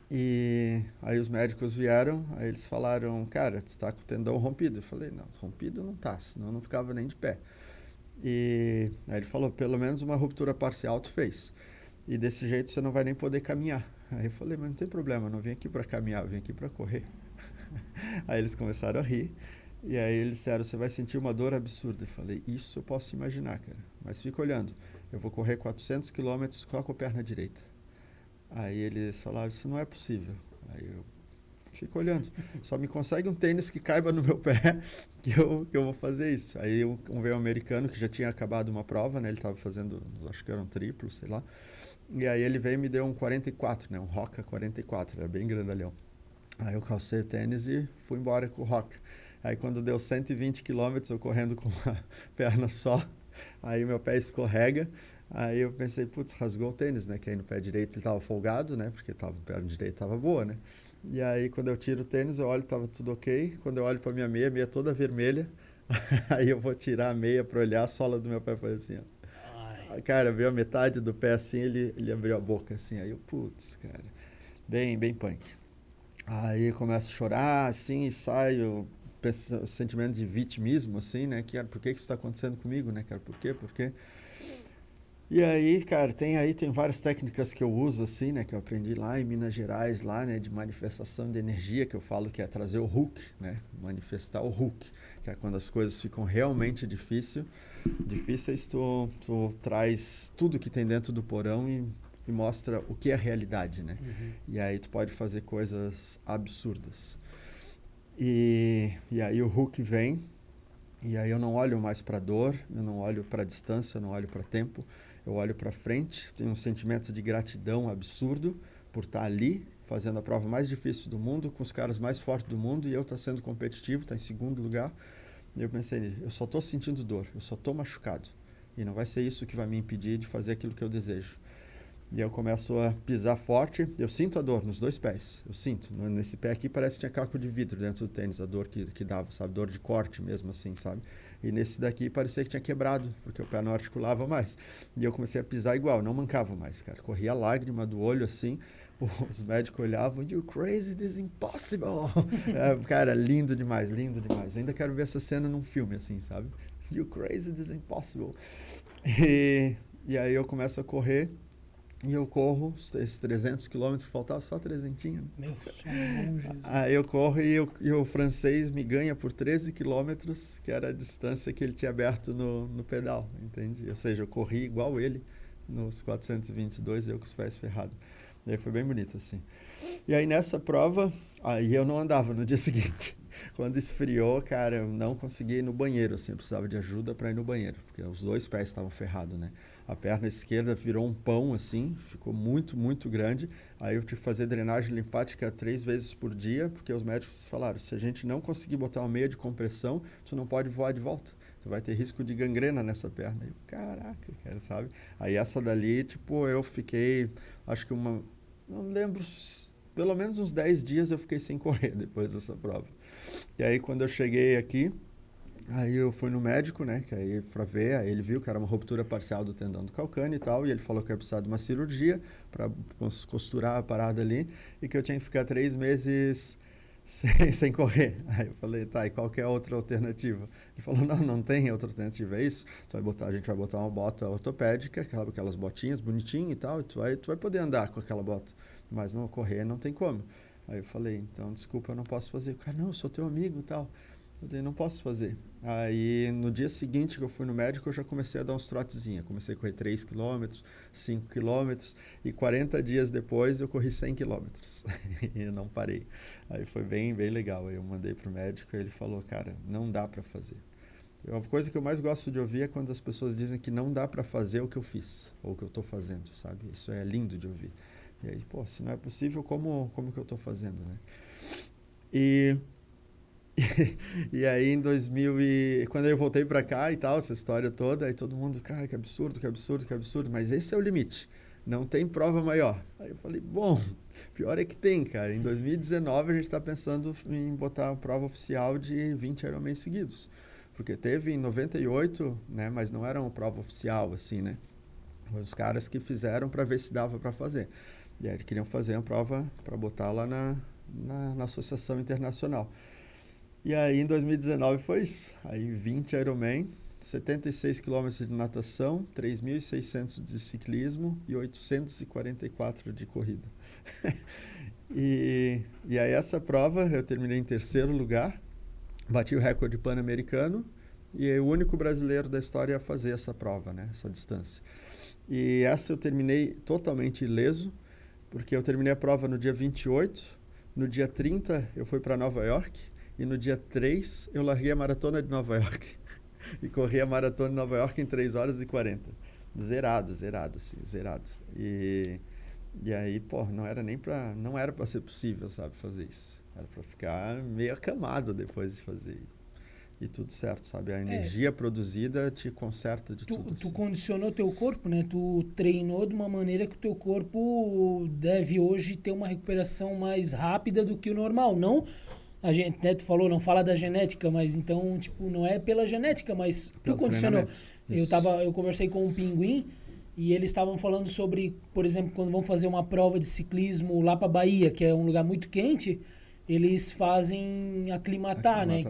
E aí os médicos vieram, aí eles falaram, cara, tu tá com o tendão rompido. Eu falei, não, rompido não tá, senão eu não ficava nem de pé. E aí ele falou, pelo menos uma ruptura parcial tu fez. E desse jeito você não vai nem poder caminhar. Aí eu falei, mas não tem problema, eu não vim aqui para caminhar, eu vim aqui para correr. Aí eles começaram a rir. E aí eles disseram, você vai sentir uma dor absurda. Eu falei, isso eu posso imaginar, cara. Mas fica olhando, eu vou correr 400 quilômetros só com a perna direita. Aí eles falaram, isso não é possível. Aí eu fico olhando, só me consegue um tênis que caiba no meu pé que eu vou fazer isso. Aí veio um americano que já tinha acabado uma prova, né? Ele estava fazendo, acho que era um triplo, sei lá. E aí ele veio e me deu um 44, né? Um Roca 44, era bem grandalhão. Aí eu calcei o tênis e fui embora com o Roca. Aí quando deu 120 quilômetros, eu correndo com uma perna só, aí meu pé escorrega. Aí eu pensei, putz, rasgou o tênis, né? Que aí no pé direito ele tava folgado, né? Porque a perna direita tava boa, né? E aí quando eu tiro o tênis, eu olho, tava tudo ok. Quando eu olho pra minha meia toda vermelha. Aí eu vou tirar a meia pra olhar, a sola do meu pé foi assim, ó. Ai. Cara, veio a metade do pé assim, ele abriu a boca assim. Aí eu, putz, cara, bem punk. Aí eu começo a chorar, assim, e saio, o sentimento de vitimismo, assim, né? Que, por que isso está acontecendo comigo, né, cara? Por quê? E aí, cara, tem várias técnicas que eu uso, assim, né? Que eu aprendi lá em Minas Gerais, lá, né? De manifestação de energia, que eu falo que é trazer o Hulk, né? Manifestar o Hulk, que é quando as coisas ficam realmente difíceis, tu traz tudo que tem dentro do porão e mostra o que é a realidade, né? Uhum. E aí tu pode fazer coisas absurdas. E aí o Hulk vem, e aí eu não olho mais para dor, eu não olho para distância, eu não olho para tempo, eu olho para frente, tenho um sentimento de gratidão absurdo por estar ali, fazendo a prova mais difícil do mundo, com os caras mais fortes do mundo, e eu estou sendo competitivo, estou em segundo lugar. E eu pensei, eu só estou sentindo dor, eu só estou machucado, e não vai ser isso que vai me impedir de fazer aquilo que eu desejo. E eu começo a pisar forte, eu sinto a dor nos dois pés, eu sinto. Nesse pé aqui parece que tinha caco de vidro dentro do tênis, a dor que dava, sabe? Dor de corte mesmo assim, sabe? E nesse daqui parecia que tinha quebrado, porque o pé não articulava mais. E eu comecei a pisar igual, não mancava mais, cara. Corria lágrima do olho assim, os médicos olhavam, you crazy, this is impossible. Cara, lindo demais, lindo demais. Eu ainda quero ver essa cena num filme assim, sabe? You crazy, this is impossible. e aí eu começo a correr, e eu corro esses 300 quilômetros, que faltava só 300, né? Meu, só longe. Aí eu corro e o francês me ganha por 13 quilômetros, que era a distância que ele tinha aberto no pedal, entende? Ou seja, eu corri igual ele nos 422, eu com os pés ferrados. E aí foi bem bonito, assim. E aí nessa prova, aí eu não andava no dia seguinte. Quando esfriou, cara, eu não conseguia ir no banheiro, assim, eu precisava de ajuda para ir no banheiro, porque os dois pés estavam ferrados, né? A perna esquerda virou um pão, assim, ficou muito, muito grande. Aí eu tive que fazer drenagem linfática 3 vezes por dia, porque os médicos falaram, se a gente não conseguir botar uma meia de compressão, tu não pode voar de volta. Tu vai ter risco de gangrena nessa perna. Eu, caraca, cara, sabe? Aí essa dali, tipo, eu fiquei, acho que não lembro, pelo menos uns 10 dias eu fiquei sem correr depois dessa prova. E aí quando eu cheguei aqui, aí eu fui no médico, né, que aí pra ver, aí ele viu que era uma ruptura parcial do tendão do calcâneo e tal, e ele falou que ia precisar de uma cirurgia para costurar a parada ali, e que eu tinha que ficar 3 meses sem correr. Aí eu falei, tá, e qual que é a outra alternativa? Ele falou, não tem outra alternativa, é isso? A gente vai botar uma bota ortopédica, aquelas botinhas bonitinhas e tal, e tu vai poder andar com aquela bota, mas não correr não tem como. Aí eu falei, então, desculpa, eu não posso fazer. O cara, não, eu sou teu amigo e tal. Eu falei, não posso fazer. Aí, no dia seguinte que eu fui no médico, eu já comecei a dar uns trotezinhos. Comecei a correr 3 quilômetros, 5 quilômetros, e 40 dias depois eu corri 100 quilômetros. E eu não parei. Aí foi bem, bem legal. Aí eu mandei pro médico e ele falou, cara, não dá para fazer. A coisa que eu mais gosto de ouvir é quando as pessoas dizem que não dá para fazer o que eu fiz, ou o que eu estou fazendo, sabe? Isso é lindo de ouvir. E aí, pô, se não é possível, como que eu estou fazendo, né? E aí em 2000 quando eu voltei para cá e tal, essa história toda, aí todo mundo, cara, que absurdo, que absurdo, que absurdo, mas esse é o limite, não tem prova maior. Aí eu falei, bom, pior é que tem, cara. Em 2019 a gente está pensando em botar a prova oficial de 20 Ironman seguidos, porque teve em 98, né, mas não era uma prova oficial, assim, né? Os caras que fizeram para ver se dava para fazer. E aí eles queriam fazer uma prova para botar lá na Associação Internacional. E aí em 2019 foi isso. Aí 20 Ironman, 76 km de natação, 3.600 de ciclismo e 844 de corrida. E aí essa prova eu terminei em 3º lugar, bati o recorde pan-americano e é o único brasileiro da história a fazer essa prova, né? Essa distância. E essa eu terminei totalmente ileso, porque eu terminei a prova no dia 28, no dia 30 eu fui para Nova York, e no dia 3 eu larguei a maratona de Nova York. E corri a maratona de Nova York em 3 horas e 40. Zerado, assim, zerado. E aí, pô, não era para ser possível, sabe, fazer isso. Era para ficar meio acamado depois de fazer. E tudo certo, sabe? A energia produzida te conserta de tudo. Tu condicionou teu corpo, né? Tu treinou de uma maneira que o teu corpo deve hoje ter uma recuperação mais rápida do que o normal. Não, a gente, né, tu falou, não fala da genética, mas então, tipo, não é pela genética, mas tu condicionou. Eu conversei com um pinguim e eles estavam falando sobre, por exemplo, quando vão fazer uma prova de ciclismo lá para Bahia, que é um lugar muito quente, eles fazem aclimatar, né?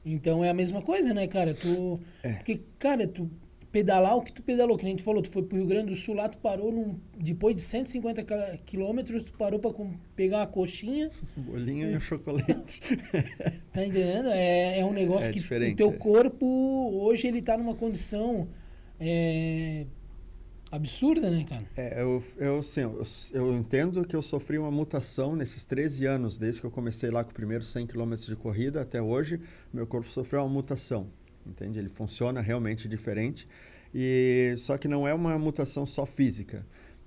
Então é a mesma coisa, né, cara? Porque, cara, tu pedalar o que tu pedalou, que nem tu falou, tu foi pro Rio Grande do Sul, lá tu parou depois de 150 quilômetros, tu parou pra pegar uma coxinha. Bolinho e um chocolate. Tá entendendo? É um negócio que o teu corpo, hoje, ele tá numa condição absurda, né, cara? Eu entendo que eu sofri uma mutação nesses 13 anos, desde que eu comecei lá com o primeiro 100 km de corrida até hoje, meu corpo sofreu uma mutação, entende? Ele funciona realmente diferente, só que não é uma mutação só física.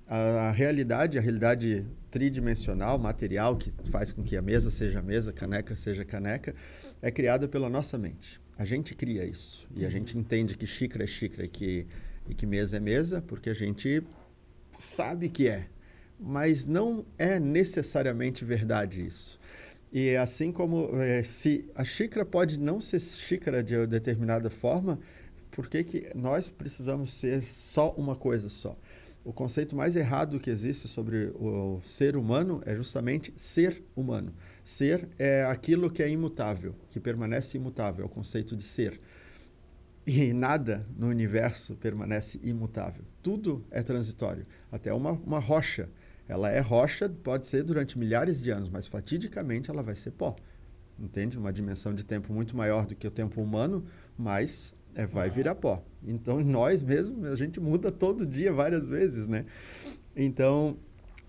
A realidade tridimensional, material, que faz com que a mesa seja mesa, caneca seja caneca, é criada pela nossa mente. A gente cria isso, e a gente entende que xícara é xícara e que mesa é mesa, porque a gente sabe que é, mas não é necessariamente verdade isso. E assim como se a xícara pode não ser xícara de determinada forma, por que nós precisamos ser só uma coisa só? O conceito mais errado que existe sobre o ser humano é justamente ser humano. Ser é aquilo que é imutável, que permanece imutável, é o conceito de ser. E nada no universo permanece imutável. Tudo é transitório. Até uma rocha. Ela é rocha, pode ser durante milhares de anos, mas fatidicamente ela vai ser pó. Entende? Uma dimensão de tempo muito maior do que o tempo humano, mas vai virar pó. Então, nós mesmos, a gente muda todo dia, várias vezes, né? Então,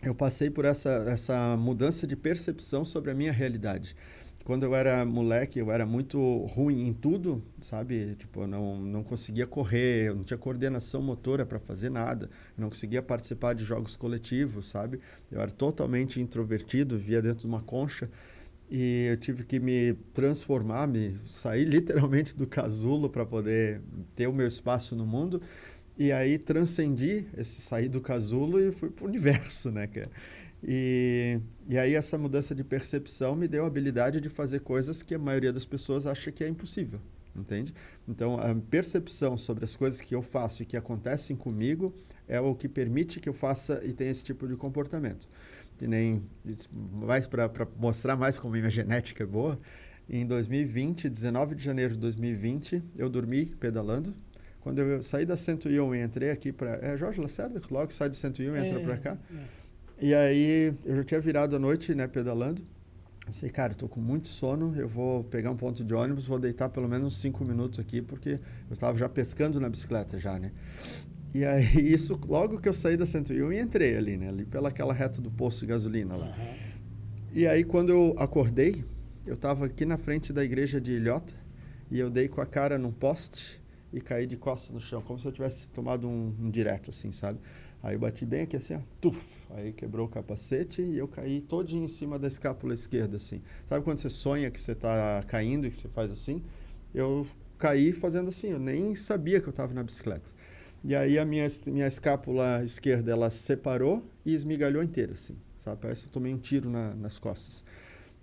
eu passei por essa mudança de percepção sobre a minha realidade. Quando eu era moleque, eu era muito ruim em tudo, sabe? Tipo, eu não conseguia correr, eu não tinha coordenação motora para fazer nada, eu não conseguia participar de jogos coletivos, sabe? Eu era totalmente introvertido, vivia dentro de uma concha e eu tive que me transformar, me sair literalmente do casulo para poder ter o meu espaço no mundo. E aí transcendi esse sair do casulo e fui para o universo, né, cara? E aí essa mudança de percepção me deu a habilidade de fazer coisas que a maioria das pessoas acha que é impossível, entende? Então, a percepção sobre as coisas que eu faço e que acontecem comigo é o que permite que eu faça e tenha esse tipo de comportamento. Que nem, mais para mostrar mais como a minha genética é boa, em 2020, 19 de janeiro de 2020, eu dormi pedalando. Quando eu saí da 101 e entrei aqui para... É Jorge Lacerda que logo sai de 101 e entra para cá. E aí, eu já tinha virado a noite, né, pedalando. Eu sei, cara, eu tô com muito sono, eu vou pegar um ponto de ônibus, vou deitar pelo menos 5 minutos aqui, porque eu estava já pescando na bicicleta já, né? E aí, isso logo que eu saí da 101 e entrei ali, né? Ali pelaquela reta do posto de gasolina lá. E aí, quando eu acordei, eu estava aqui na frente da igreja de Ilhota e eu dei com a cara num poste e caí de costas no chão, como se eu tivesse tomado um direto, assim, sabe? Aí eu bati bem aqui assim, ó, tuf! Aí quebrou o capacete e eu caí todinho em cima da escápula esquerda, assim. Sabe quando você sonha que você está caindo e que você faz assim? Eu caí fazendo assim, eu nem sabia que eu estava na bicicleta. E aí a minha escápula esquerda, ela separou e esmigalhou inteira, assim, sabe? Parece que eu tomei um tiro nas costas.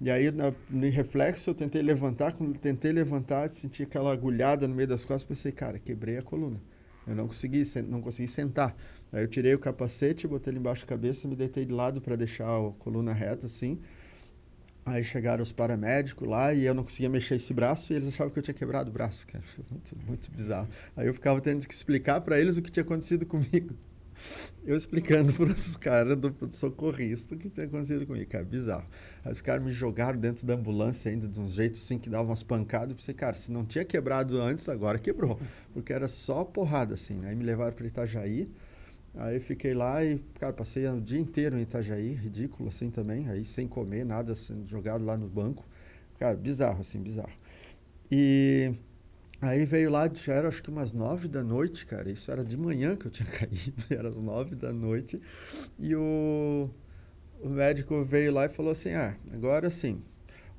E aí, no reflexo, eu tentei levantar. Quando eu tentei levantar, senti aquela agulhada no meio das costas. Pensei, cara, quebrei a coluna. Eu não consegui sentar. Aí eu tirei o capacete, botei ele embaixo da cabeça, me deitei de lado para deixar a coluna reta, assim. Aí chegaram os paramédicos lá e eu não conseguia mexer esse braço e eles achavam que eu tinha quebrado o braço, cara. Foi muito, muito bizarro. Aí eu ficava tendo que explicar para eles o que tinha acontecido comigo. Eu explicando para os caras do socorrista o que tinha acontecido comigo, cara, bizarro. Aí os caras me jogaram dentro da ambulância ainda de um jeito assim que dava umas pancadas. Eu pensei, cara, se não tinha quebrado antes, agora quebrou. Porque era só porrada, assim, né? Aí me levaram para Itajaí. Aí fiquei lá e, cara, passei o dia inteiro em Itajaí, ridículo assim também. Aí sem comer, nada, assim, jogado lá no banco. Cara, bizarro, assim, bizarro. E... aí veio lá, já era acho que umas 9 da noite, cara. Isso era de manhã que eu tinha caído, era às 9 da noite. E o médico veio lá e falou assim, agora sim.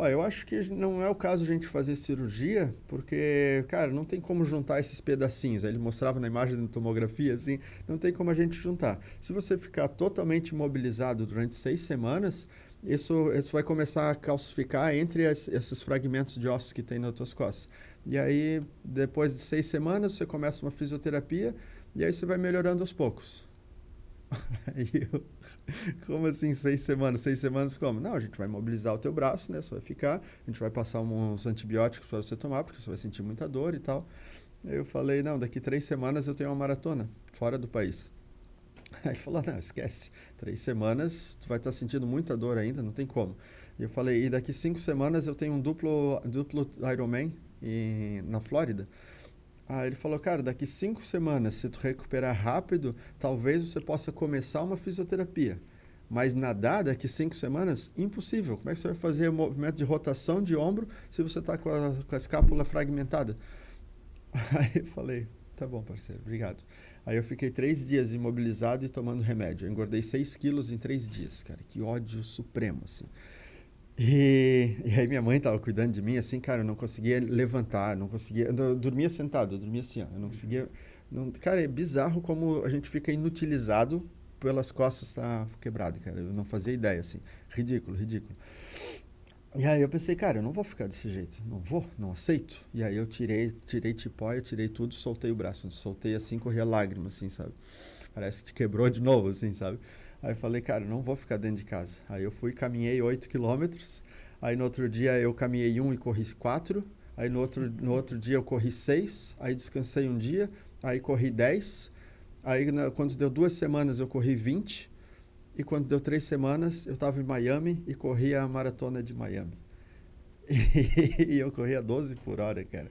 Ó, eu acho que não é o caso de a gente fazer cirurgia, porque, cara, não tem como juntar esses pedacinhos. Aí ele mostrava na imagem da tomografia, assim, não tem como a gente juntar. Se você ficar totalmente imobilizado durante 6 semanas, isso vai começar a calcificar entre esses fragmentos de ossos que tem nas tuas costas. E aí, depois de 6 semanas, você começa uma fisioterapia e aí você vai melhorando aos poucos. Aí eu, como assim 6 semanas? 6 semanas como? Não, a gente vai mobilizar o teu braço, né? Você vai ficar, a gente vai passar uns antibióticos para você tomar, porque você vai sentir muita dor e tal. Aí eu falei, não, daqui 3 semanas eu tenho uma maratona, fora do país. Aí ele falou, não, esquece, 3 semanas tu vai estar sentindo muita dor ainda, não tem como. E eu falei, e daqui 5 semanas eu tenho um duplo Ironman na Flórida. Aí ele falou, cara, daqui 5 semanas, se tu recuperar rápido, talvez você possa começar uma fisioterapia. Mas nadar daqui 5 semanas, impossível. Como é que você vai fazer o movimento de rotação de ombro se você está com a escápula fragmentada? Aí eu falei, tá bom, parceiro, obrigado. Aí eu fiquei 3 dias imobilizado e tomando remédio. Eu engordei 6 quilos em 3 dias, cara. Que ódio supremo, assim. E aí minha mãe estava cuidando de mim, assim, cara, eu não conseguia levantar, não conseguia... Eu dormia sentado, eu dormia assim, ó, eu não conseguia... cara, é bizarro como a gente fica inutilizado pelas costas tá quebrado, cara. Eu não fazia ideia, assim. Ridículo, ridículo. E aí eu pensei, cara, eu não vou ficar desse jeito. Não vou, não aceito. E aí eu tirei tipóia, tirei tudo, soltei o braço. Soltei assim, corria lágrima, assim, sabe? Parece que te quebrou de novo, assim, sabe? Aí eu falei, cara, não vou ficar dentro de casa. Aí eu fui, caminhei 8 quilômetros. Aí no outro dia eu caminhei 1 e corri 4. Aí no outro dia eu corri 6, aí descansei um dia, aí corri 10, aí quando deu 2 semanas eu corri 20, e quando deu 3 semanas eu estava em Miami e corri a maratona de Miami. E eu corria 12 por hora, cara.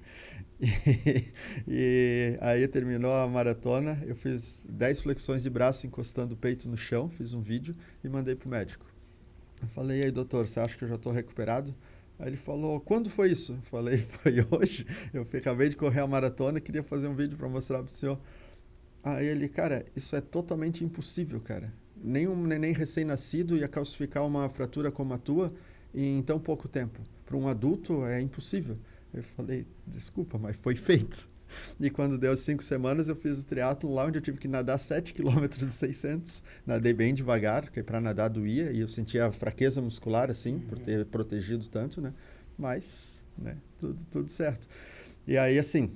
E aí terminou a maratona, eu fiz 10 flexões de braço encostando o peito no chão, fiz um vídeo e mandei pro médico. Eu falei, e aí doutor, você acha que eu já estou recuperado? Aí ele falou, quando foi isso? Eu falei, foi hoje, eu acabei de correr a maratona e queria fazer um vídeo para mostrar pro senhor. Aí ele, cara, isso é totalmente impossível, cara. Nenhum neném recém-nascido ia calcificar uma fratura como a tua em tão pouco tempo. Para um adulto é impossível. Eu falei, desculpa, mas foi feito. E quando deu 5 semanas, eu fiz o triatlo lá, onde eu tive que nadar 7 km e 600. Nadei bem devagar, porque para nadar doía, e eu sentia fraqueza muscular, assim, por ter protegido tanto, né? Mas, né, tudo certo. E aí, assim,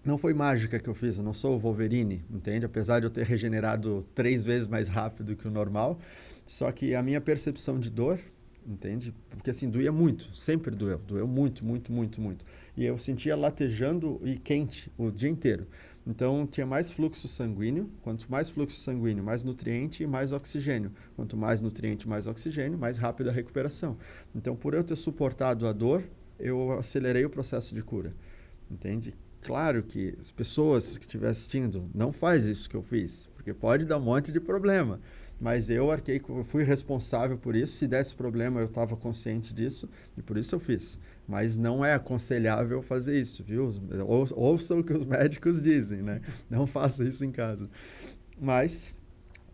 não foi mágica que eu fiz, eu não sou o Wolverine, entende? Apesar de eu ter regenerado 3 vezes mais rápido que o normal, só que a minha percepção de dor, entende? Porque assim, doía muito, sempre doeu muito, muito, muito, muito. E eu sentia latejando e quente o dia inteiro. Então, tinha mais fluxo sanguíneo, quanto mais fluxo sanguíneo, mais nutriente e mais oxigênio. Quanto mais nutriente, mais oxigênio, mais rápida a recuperação. Então, por eu ter suportado a dor, eu acelerei o processo de cura, entende? Claro que as pessoas que estiverem assistindo, não faz isso que eu fiz, porque pode dar um monte de problema. Mas eu fui responsável por isso. Se desse problema, eu estava consciente disso e por isso eu fiz. Mas não é aconselhável fazer isso, viu? Ouçam o que os médicos dizem, né? Não faça isso em casa. Mas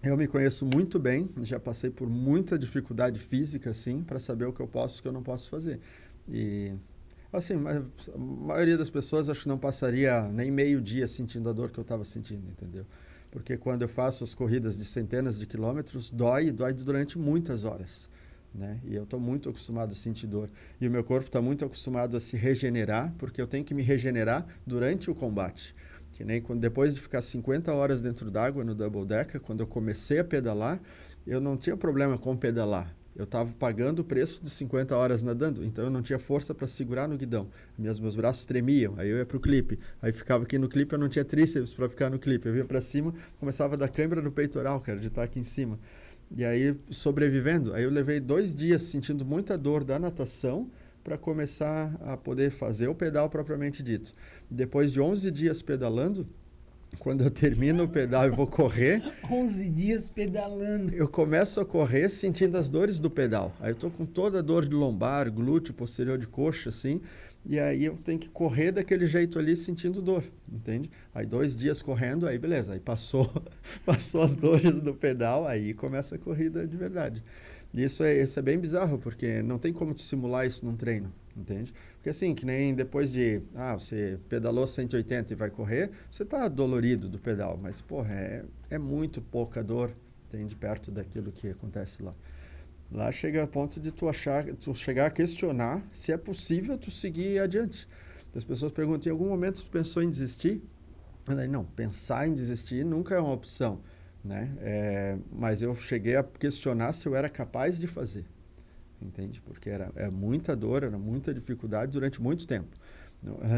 eu me conheço muito bem, já passei por muita dificuldade física, assim, para saber o que eu posso e o que eu não posso fazer. E, assim, a maioria das pessoas acho que não passaria nem meio dia sentindo a dor que eu estava sentindo, entendeu? Porque quando eu faço as corridas de centenas de quilômetros, dói durante muitas horas, né? E eu estou muito acostumado a sentir dor. E o meu corpo está muito acostumado a se regenerar, porque eu tenho que me regenerar durante o combate. Que nem depois de ficar 50 horas dentro d'água no Double Decker, quando eu comecei a pedalar, eu não tinha problema com pedalar. Eu estava pagando o preço de 50 horas nadando, então eu não tinha força para segurar no guidão. Meus braços tremiam, aí eu ia para o clipe. Aí ficava aqui no clipe, eu não tinha tríceps para ficar no clipe. Eu ia para cima, começava a dar cãibra no peitoral, cara, de estar aqui em cima. E aí, sobrevivendo, aí eu levei 2 dias sentindo muita dor da natação para começar a poder fazer o pedal propriamente dito. Depois de 11 dias pedalando, quando eu termino o pedal e vou correr... 11 dias pedalando. Eu começo a correr sentindo as dores do pedal. Aí eu tô com toda a dor de lombar, glúteo, posterior de coxa, assim. E aí eu tenho que correr daquele jeito ali sentindo dor, entende? Aí 2 dias correndo, aí beleza. Aí passou as dores do pedal, aí começa a corrida de verdade. E isso é bem bizarro, porque não tem como te simular isso num treino, entende? Porque assim, que nem depois de, você pedalou 180 e vai correr, você tá dolorido do pedal, mas, porra, é muito pouca dor, entende? Perto daquilo que acontece lá. Lá chega a ponto de tu chegar a questionar se é possível tu seguir adiante. As pessoas perguntam, em algum momento tu pensou em desistir? Não, pensar em desistir nunca é uma opção, né? Mas eu cheguei a questionar se eu era capaz de fazer, entende? Porque era muita dor, era muita dificuldade durante muito tempo.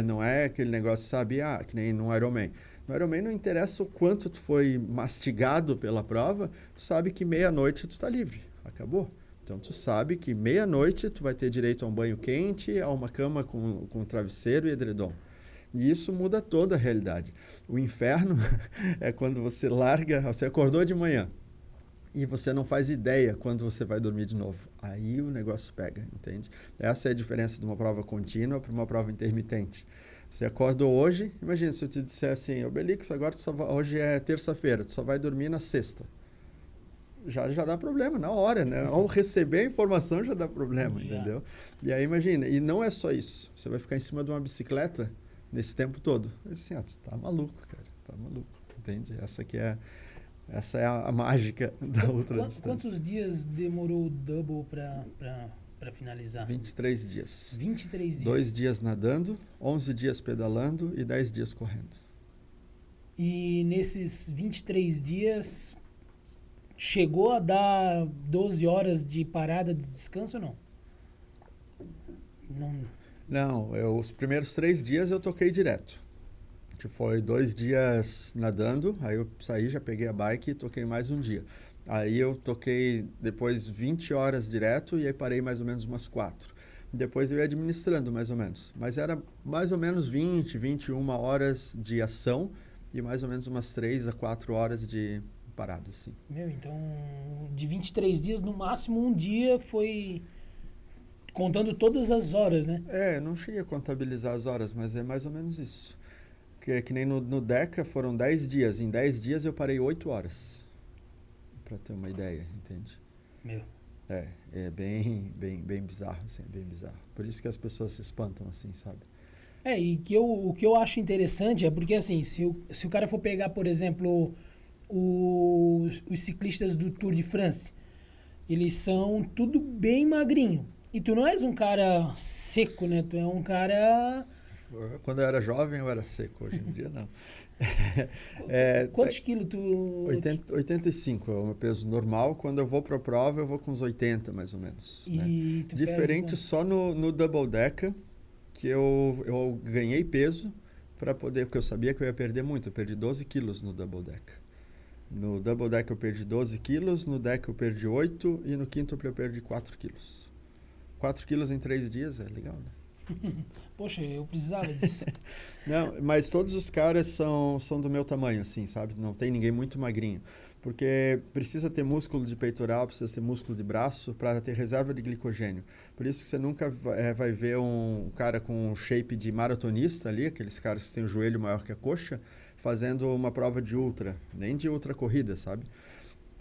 Não é aquele negócio, sabe, que nem no Ironman. No Ironman não interessa o quanto tu foi mastigado pela prova, tu sabe que meia-noite tu está livre, acabou. Então tu sabe que meia-noite tu vai ter direito a um banho quente, a uma cama com travesseiro e edredom. E isso muda toda a realidade. O inferno é quando você você acordou de manhã e você não faz ideia quando você vai dormir de novo. Aí o negócio pega, entende? Essa é a diferença de uma prova contínua para uma prova intermitente. Você acordou hoje, imagina se eu te disser assim, Obelix, agora hoje é terça-feira, tu só vai dormir na sexta. Já dá problema na hora, né? Ao receber a informação já dá problema, entendeu? E aí imagina, e não é só isso. Você vai ficar em cima de uma bicicleta nesse tempo todo. Assim, tu tá maluco, cara, tá maluco, entende? Essa é a mágica da ultradistância. Quantos dias demorou o double para finalizar? 23 dias. 23 dias. 2 dias nadando, 11 dias pedalando e 10 dias correndo. E nesses 23 dias, chegou a dar 12 horas de parada de descanso ou não? Não. Não, os primeiros 3 dias eu toquei direto. Que foi 2 dias nadando, aí eu saí, já peguei a bike e toquei mais um dia. Aí eu toquei depois 20 horas direto e aí parei mais ou menos umas 4. Depois eu ia administrando mais ou menos. Mas era mais ou menos 20, 21 horas de ação e mais ou menos umas 3 a 4 horas de parado, assim. Meu, então, de 23 dias, no máximo um dia foi contando todas as horas, né? É, eu não cheguei a contabilizar as horas, mas é mais ou menos isso. Que nem no DECA foram 10 dias. Em 10 dias eu parei 8 horas. Pra ter uma ideia, entende? Meu. É bem bizarro, assim, é bem bizarro. Por isso que as pessoas se espantam, assim, sabe? E o que eu acho interessante é porque, assim, se o cara for pegar, por exemplo, os ciclistas do Tour de France, eles são tudo bem magrinho. E tu não és um cara seco, né? Tu é um cara... Quando eu era jovem, eu era seco. Hoje em dia, não. Quantos quilos tu... 85 é o meu peso normal. Quando eu vou para a prova, eu vou com uns 80, mais ou menos. E né? tu Diferente pesa só no Double Decker, que eu ganhei peso para poder... Porque eu sabia que eu ia perder muito. Eu perdi 12 quilos no Double Decker. No Double Deck eu perdi 12 quilos, no Deck eu perdi 8 e no quíntuplo eu perdi 4 quilos. 4 quilos em 3 dias é legal, né? Poxa, eu precisava disso. Não, mas todos os caras são do meu tamanho, assim, sabe? Não tem ninguém muito magrinho. Porque precisa ter músculo de peitoral, precisa ter músculo de braço para ter reserva de glicogênio. Por isso que você nunca vai ver um cara com um shape de maratonista ali, aqueles caras que têm o joelho maior que a coxa, fazendo uma prova de ultra, nem de ultra corrida, sabe?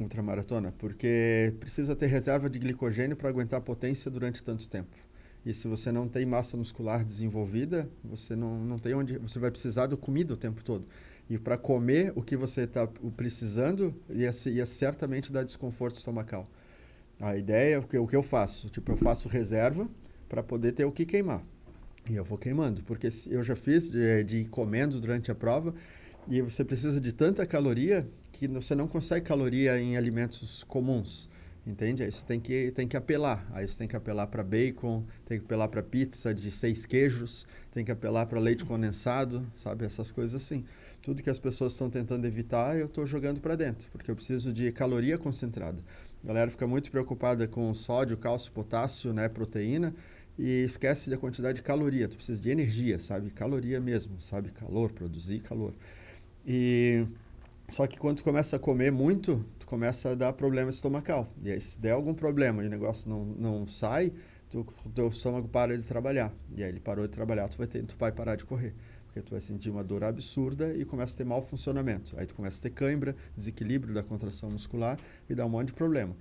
Ultramaratona, porque precisa ter reserva de glicogênio para aguentar a potência durante tanto tempo. E se você não tem massa muscular desenvolvida, você não tem onde... Você vai precisar de comida o tempo todo. E para comer o que você está precisando, ia certamente dar desconforto estomacal. A ideia é o que eu faço. Tipo, eu faço reserva para poder ter o que queimar. E eu vou queimando, porque eu já fiz de ir comendo durante a prova, e você precisa de tanta caloria que você não consegue caloria em alimentos comuns. Entende? Aí você tem que apelar. Aí você tem que apelar para bacon, tem que apelar para pizza de 6 queijos, tem que apelar para leite condensado, sabe? Essas coisas assim. Tudo que as pessoas estão tentando evitar, eu estou jogando para dentro, porque eu preciso de caloria concentrada. A galera fica muito preocupada com sódio, cálcio, potássio, né, proteína, e esquece da quantidade de caloria. Tu precisa de energia, sabe? Caloria mesmo, sabe? Calor, produzir calor. Só que quando tu começa a comer muito, tu começa a dar problema estomacal. E aí, se der algum problema e o negócio não sai, teu estômago para de trabalhar. E aí ele parou de trabalhar, tu vai parar de correr. Porque tu vai sentir uma dor absurda e começa a ter mau funcionamento. Aí tu começa a ter cãibra, desequilíbrio da contração muscular e dá um monte de problema.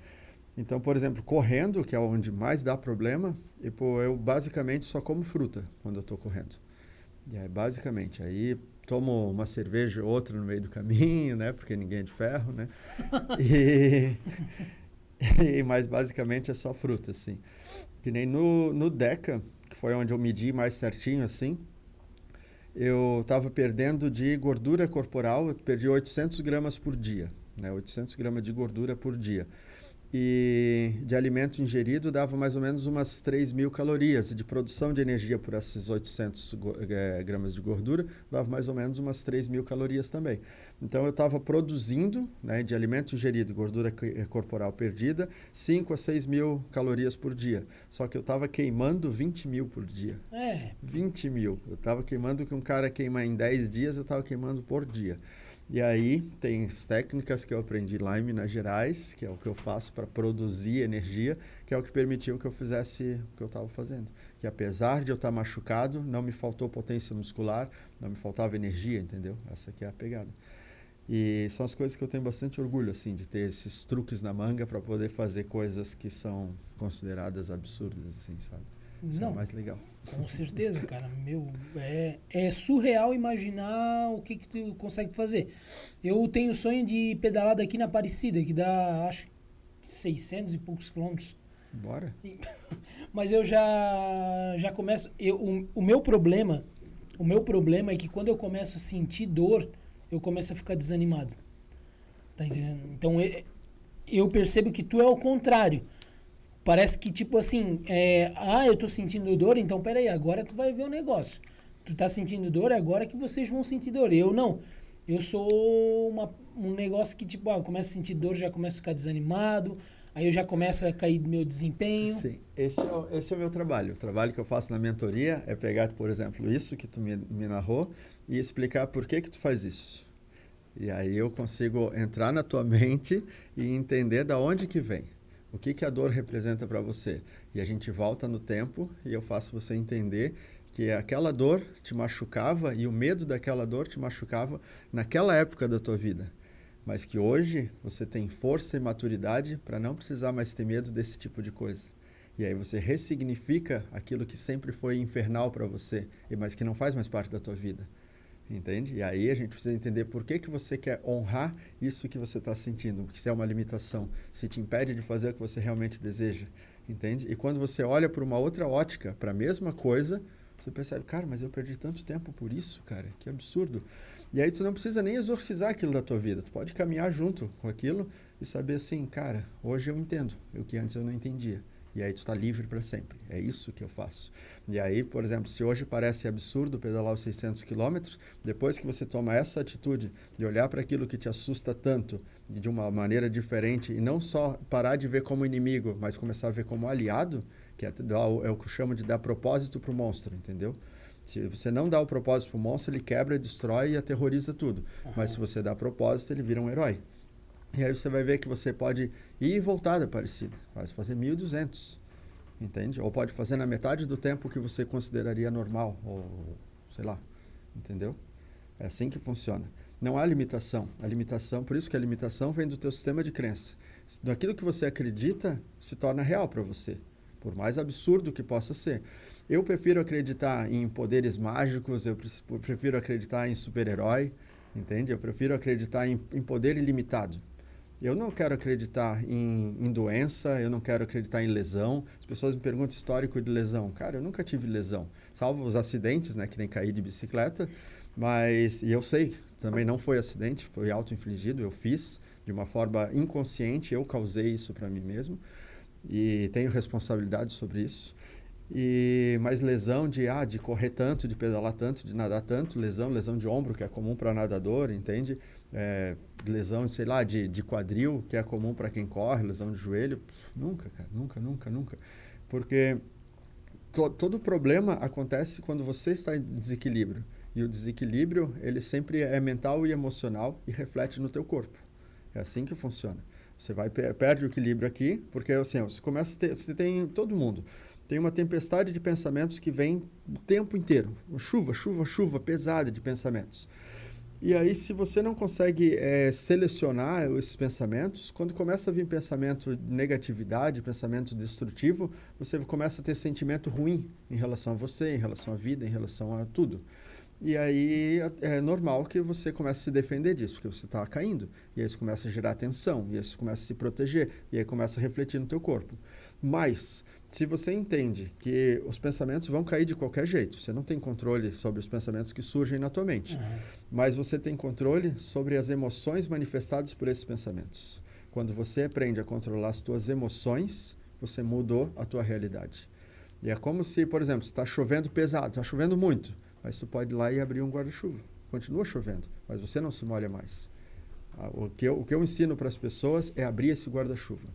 Então, por exemplo, correndo, que é onde mais dá problema, eu basicamente só como fruta quando eu estou correndo. E aí, basicamente, aí tomo uma cerveja ou outra no meio do caminho, né? Porque ninguém é de ferro, né? Mas basicamente é só fruta, assim. Que nem no DECA, que foi onde eu medi mais certinho, assim, eu estava perdendo de gordura corporal, eu perdi 800 gramas por dia, né? 800 gramas de gordura por dia. E de alimento ingerido dava mais ou menos umas 3.000 calorias. E de produção de energia por esses 800 gramas de gordura dava mais ou menos umas 3.000 calorias também. Então eu estava produzindo, né, de alimento ingerido, gordura corporal perdida, 5 a 6.000 calorias por dia. Só que eu estava queimando 20.000 por dia. 20.000. Eu estava queimando o que um cara queima em 10 dias, eu estava queimando por dia. E aí tem as técnicas que eu aprendi lá em Minas Gerais, que é o que eu faço para produzir energia, que é o que permitiu que eu fizesse o que eu estava fazendo. Que apesar de eu estar machucado, não me faltou potência muscular, não me faltava energia, entendeu? Essa aqui é a pegada. E são as coisas que eu tenho bastante orgulho, assim, de ter esses truques na manga para poder fazer coisas que são consideradas absurdas, assim, sabe? Isso é o mais legal. Com certeza, cara. Meu, é surreal imaginar o que tu consegue fazer. Eu tenho o sonho de pedalar daqui na Aparecida, que dá, acho, 600 e poucos quilômetros. Bora. Mas eu já começo... O meu problema é que quando eu começo a sentir dor, eu começo a ficar desanimado. Tá entendendo? Então, eu percebo que tu é o contrário. parece que, tipo assim, eu tô sentindo dor, então peraí, agora tu vai ver o negócio. Tu tá sentindo dor, é agora que vocês vão sentir dor. Eu não. Eu sou um negócio que, tipo, eu começo a sentir dor, já começo a ficar desanimado, aí eu já começo a cair do meu desempenho. Sim, esse é o meu trabalho. O trabalho que eu faço na mentoria é pegar, por exemplo, isso que tu me narrou e explicar por que tu faz isso. E aí eu consigo entrar na tua mente e entender da onde que vem. O que a dor representa para você. E a gente volta no tempo e eu faço você entender que aquela dor te machucava e o medo daquela dor te machucava naquela época da tua vida. Mas que hoje você tem força e maturidade para não precisar mais ter medo desse tipo de coisa. E aí você ressignifica aquilo que sempre foi infernal para você, mas que não faz mais parte da tua vida. Entende? E aí a gente precisa entender por que você quer honrar isso que você está sentindo, porque se é uma limitação, se te impede de fazer o que você realmente deseja. Entende? E quando você olha por uma outra ótica, para a mesma coisa, você percebe, cara, mas eu perdi tanto tempo por isso, cara, que absurdo. E aí tu não precisa nem exorcizar aquilo da tua vida, tu pode caminhar junto com aquilo e saber assim, cara, hoje eu entendo o que antes eu não entendia. E aí tu está livre para sempre. É isso que eu faço. E aí, por exemplo, se hoje parece absurdo pedalar os 600 quilômetros, depois que você toma essa atitude de olhar para aquilo que te assusta tanto de uma maneira diferente e não só parar de ver como inimigo, mas começar a ver como aliado, que é o que eu chamo de dar propósito para o monstro, entendeu? Se você não dá o propósito para o monstro, ele quebra, destrói e aterroriza tudo. Mas se você dá propósito, ele vira um herói. E aí você vai ver que você pode ir e voltar da Aparecida. Vai fazer 1.200, entende? Ou pode fazer na metade do tempo que você consideraria normal, ou sei lá, entendeu? É assim que funciona. Não há limitação. A limitação, por isso que a limitação vem do teu sistema de crença. Daquilo que você acredita se torna real para você, por mais absurdo que possa ser. Eu prefiro acreditar em poderes mágicos, eu prefiro acreditar em super-herói, entende? Eu prefiro acreditar em poder ilimitado. Eu não quero acreditar em doença, eu não quero acreditar em lesão. As pessoas me perguntam histórico de lesão. Cara, eu nunca tive lesão, salvo os acidentes, né, que nem cair de bicicleta. E eu sei, também não foi acidente, foi auto-infligido, eu fiz de uma forma inconsciente, eu causei isso para mim mesmo e tenho responsabilidade sobre isso. Mas lesão de correr tanto, de pedalar tanto, de nadar tanto, lesão de ombro, que é comum para nadador, entende? Lesão, sei lá, de quadril, que é comum para quem corre, lesão de joelho. Nunca, cara, nunca. Porque todo problema acontece quando você está em desequilíbrio. E o desequilíbrio, ele sempre é mental e emocional e reflete no teu corpo. É assim que funciona. Você perde o equilíbrio aqui, porque assim, você tem todo mundo. Tem uma tempestade de pensamentos que vem o tempo inteiro. Chuva pesada de pensamentos. E aí, se você não consegue selecionar esses pensamentos, quando começa a vir pensamento de negatividade, pensamento destrutivo, você começa a ter sentimento ruim em relação a você, em relação à vida, em relação a tudo. E aí é normal que você comece a se defender disso, porque você está caindo. E aí você começa a gerar tensão, e aí você começa a se proteger, e aí começa a refletir no teu corpo. Mas, se você entende que os pensamentos vão cair de qualquer jeito, você não tem controle sobre os pensamentos que surgem na tua mente, mas você tem controle sobre as emoções manifestadas por esses pensamentos. Quando você aprende a controlar as tuas emoções, você mudou a tua realidade. E é como se, por exemplo, está chovendo pesado, está chovendo muito, mas tu pode ir lá e abrir um guarda-chuva. Continua chovendo, mas você não se molha mais. O que eu ensino para as pessoas é abrir esse guarda-chuva.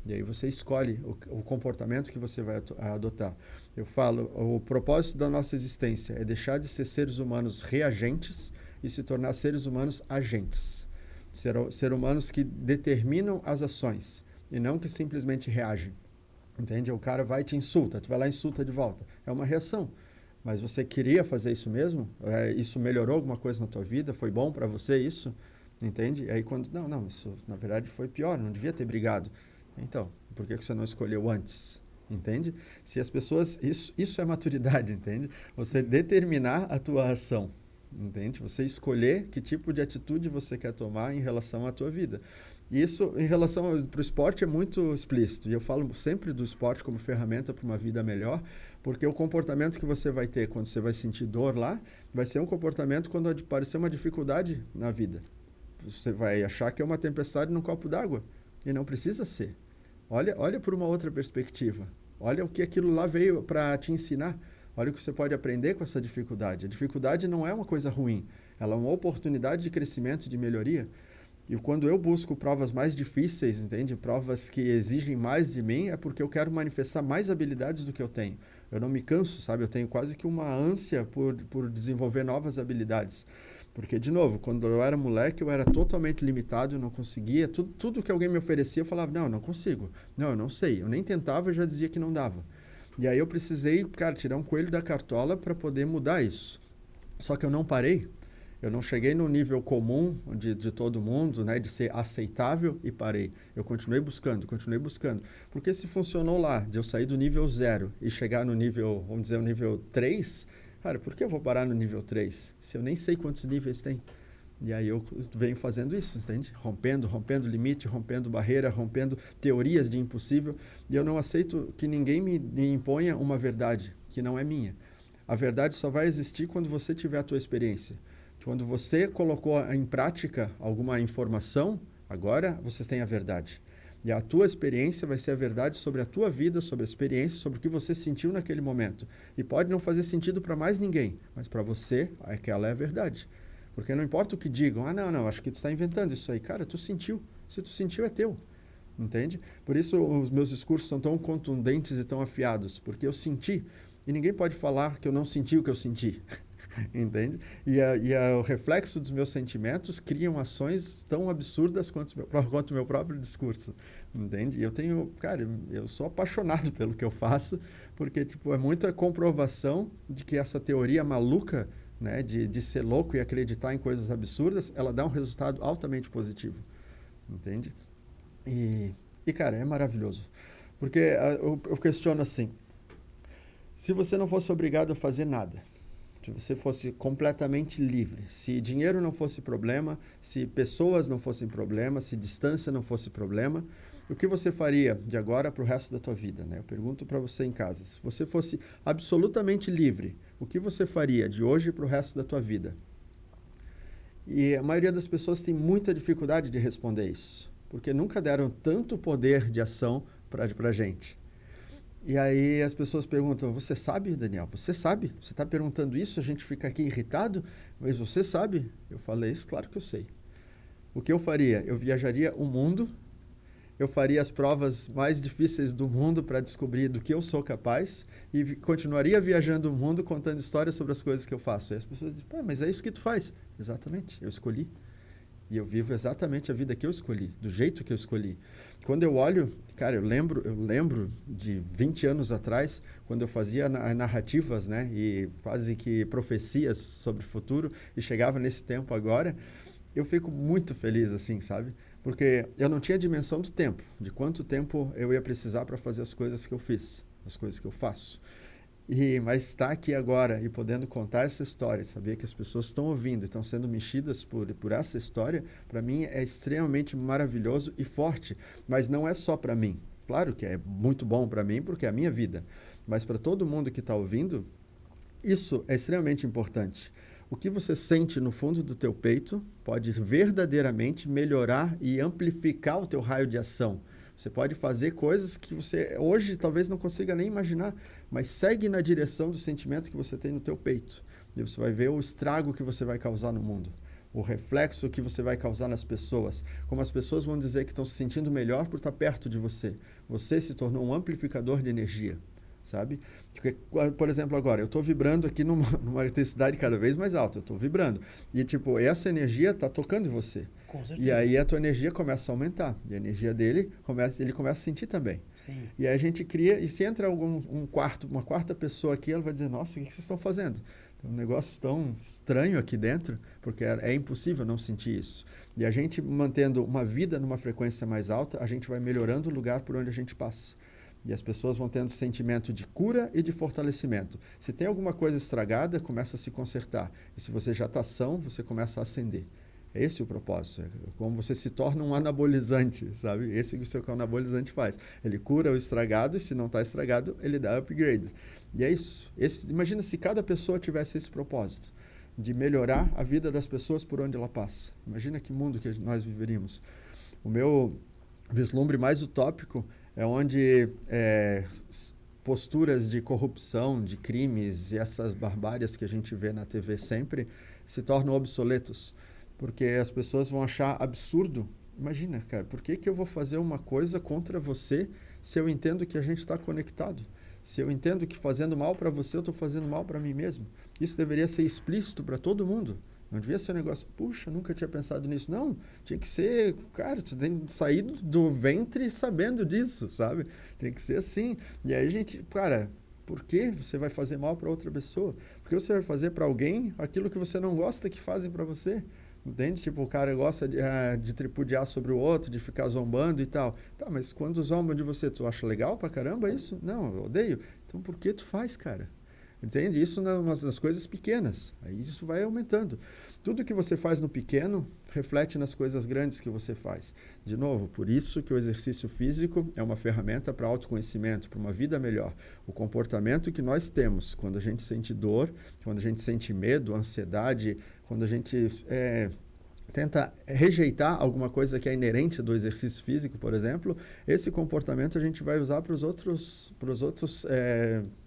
E aí você escolhe o comportamento que você vai adotar. Eu falo, o propósito da nossa existência é deixar de ser seres humanos reagentes e se tornar seres humanos agentes. Ser humanos que determinam as ações e não que simplesmente reagem. Entende? O cara vai e te insulta, tu vai lá e insulta de volta. É uma reação. Mas você queria fazer isso mesmo? Isso melhorou alguma coisa na tua vida? Foi bom para você isso? Entende? E aí quando... Não, isso na verdade foi pior, não devia ter brigado. Então, por que você não escolheu antes? Entende? Se as pessoas... Isso é maturidade, entende? Você determinar a tua ação. Entende? Você escolher que tipo de atitude você quer tomar em relação à tua vida. Isso, em relação para o esporte, é muito explícito. E eu falo sempre do esporte como ferramenta para uma vida melhor, porque o comportamento que você vai ter quando você vai sentir dor lá, vai ser um comportamento quando aparecer uma dificuldade na vida. Você vai achar que é uma tempestade num copo d'água. E não precisa ser. Olha por uma outra perspectiva. Olha o que aquilo lá veio para te ensinar. Olha o que você pode aprender com essa dificuldade. A dificuldade não é uma coisa ruim. Ela é uma oportunidade de crescimento e de melhoria. E quando eu busco provas mais difíceis, entende? Provas que exigem mais de mim, é porque eu quero manifestar mais habilidades do que eu tenho. Eu não me canso, sabe? Eu tenho quase que uma ânsia por desenvolver novas habilidades. Porque, de novo, quando eu era moleque, eu era totalmente limitado, eu não conseguia. Tudo que alguém me oferecia, eu falava, não, eu não consigo. Não, eu não sei. Eu nem tentava, eu já dizia que não dava. E aí eu precisei, cara, tirar um coelho da cartola para poder mudar isso. Só que eu não parei. Eu não cheguei no nível comum de todo mundo, né, de ser aceitável e parei. Eu continuei buscando. Porque se funcionou lá, de eu sair do nível 0 e chegar no nível, vamos dizer, o nível 3, cara, por que eu vou parar no nível 3? Se eu nem sei quantos níveis tem. E aí eu venho fazendo isso, entende? Rompendo limite, rompendo barreira, rompendo teorias de impossível. E eu não aceito que ninguém me imponha uma verdade que não é minha. A verdade só vai existir quando você tiver a tua experiência. Quando você colocou em prática alguma informação, agora você tem a verdade. E a tua experiência vai ser a verdade sobre a tua vida, sobre a experiência, sobre o que você sentiu naquele momento. E pode não fazer sentido para mais ninguém, mas para você, aquela é a verdade. Porque não importa o que digam, não, acho que tu está inventando isso aí. Cara, tu sentiu. Se tu sentiu, é teu. Entende? Por isso os meus discursos são tão contundentes e tão afiados, porque eu senti. E ninguém pode falar que eu não senti o que eu senti. Entende? E o reflexo dos meus sentimentos criam ações tão absurdas quanto o meu próprio discurso. Entende? E eu sou apaixonado pelo que eu faço, porque é muita comprovação de que essa teoria maluca, né, de ser louco e acreditar em coisas absurdas, ela dá um resultado altamente positivo. Entende? E cara, é maravilhoso. Porque eu questiono assim, se você não fosse obrigado a fazer nada, se você fosse completamente livre, se dinheiro não fosse problema, se pessoas não fossem problema, se distância não fosse problema, o que você faria de agora para o resto da tua vida? Né? Eu pergunto para você em casa, se você fosse absolutamente livre, o que você faria de hoje para o resto da tua vida? E a maioria das pessoas tem muita dificuldade de responder isso, porque nunca deram tanto poder de ação para a gente. E aí as pessoas perguntam, você sabe, Daniel? Você sabe? Você está perguntando isso? A gente fica aqui irritado? Mas você sabe? Eu falei isso, claro que eu sei. O que eu faria? Eu viajaria o mundo, eu faria as provas mais difíceis do mundo para descobrir do que eu sou capaz e continuaria viajando o mundo contando histórias sobre as coisas que eu faço. E as pessoas dizem, mas é isso que tu faz. Exatamente, eu escolhi. E eu vivo exatamente a vida que eu escolhi, do jeito que eu escolhi. Quando eu olho, cara, eu lembro de 20 anos atrás, quando eu fazia narrativas, né, e quase que profecias sobre o futuro, e chegava nesse tempo agora, eu fico muito feliz, assim, sabe? Porque eu não tinha dimensão do tempo, de quanto tempo eu ia precisar para fazer as coisas que eu fiz, as coisas que eu faço. Mas estar aqui agora e podendo contar essa história, saber que as pessoas estão ouvindo e estão sendo mexidas por essa história, para mim é extremamente maravilhoso e forte. Mas não é só para mim. Claro que é muito bom para mim, porque é a minha vida. Mas para todo mundo que está ouvindo, isso é extremamente importante. O que você sente no fundo do teu peito pode verdadeiramente melhorar e amplificar o teu raio de ação. Você pode fazer coisas que você hoje talvez não consiga nem imaginar, mas segue na direção do sentimento que você tem no teu peito. E você vai ver o estrago que você vai causar no mundo, o reflexo que você vai causar nas pessoas, como as pessoas vão dizer que estão se sentindo melhor por estar perto de você. Você se tornou um amplificador de energia, sabe? Porque, por exemplo, agora, eu estou vibrando aqui numa intensidade cada vez mais alta, eu estou vibrando. E, essa energia está tocando em você. Com certeza. E aí a tua energia começa a aumentar. E a energia dele, ele começa a sentir também. Sim. E aí a gente cria, e se entra uma quarta pessoa aqui, ela vai dizer, nossa, o que vocês estão fazendo? Um negócio tão estranho aqui dentro, porque é impossível não sentir isso. E a gente mantendo uma vida numa frequência mais alta, a gente vai melhorando o lugar por onde a gente passa. E as pessoas vão tendo sentimento de cura e de fortalecimento. Se tem alguma coisa estragada, começa a se consertar. E se você já está são, você começa a ascender. Esse é o propósito. É como você se torna um anabolizante, sabe? Esse é o seu que o anabolizante faz. Ele cura o estragado e se não está estragado, ele dá upgrade. E é isso. Imagina se cada pessoa tivesse esse propósito de melhorar a vida das pessoas por onde ela passa. Imagina que mundo que nós viveríamos. O meu vislumbre mais utópico é onde posturas de corrupção, de crimes e essas barbárias que a gente vê na TV sempre se tornam obsoletos, porque as pessoas vão achar absurdo. Imagina, cara, por que eu vou fazer uma coisa contra você se eu entendo que a gente está conectado? Se eu entendo que fazendo mal para você, eu estou fazendo mal para mim mesmo. Isso deveria ser explícito para todo mundo. Não devia ser um negócio, puxa, nunca tinha pensado nisso. Não, tinha que ser, cara, tu tem que sair do ventre sabendo disso, sabe? Tem que ser assim. E aí a gente, cara, por que você vai fazer mal para outra pessoa? Por que você vai fazer para alguém aquilo que você não gosta que fazem para você? Entende? Tipo, o cara gosta de tripudiar sobre o outro, de ficar zombando e tal. Tá, mas quando zombam de você, tu acha legal pra caramba isso? Não, eu odeio. Então por que tu faz, cara? Entende? Isso nas coisas pequenas. Aí isso vai aumentando. Tudo que você faz no pequeno reflete nas coisas grandes que você faz. De novo, por isso que o exercício físico é uma ferramenta para autoconhecimento, para uma vida melhor. O comportamento que nós temos quando a gente sente dor, quando a gente sente medo, ansiedade, quando a gente tenta rejeitar alguma coisa que é inerente do exercício físico, por exemplo, esse comportamento a gente vai usar para os outros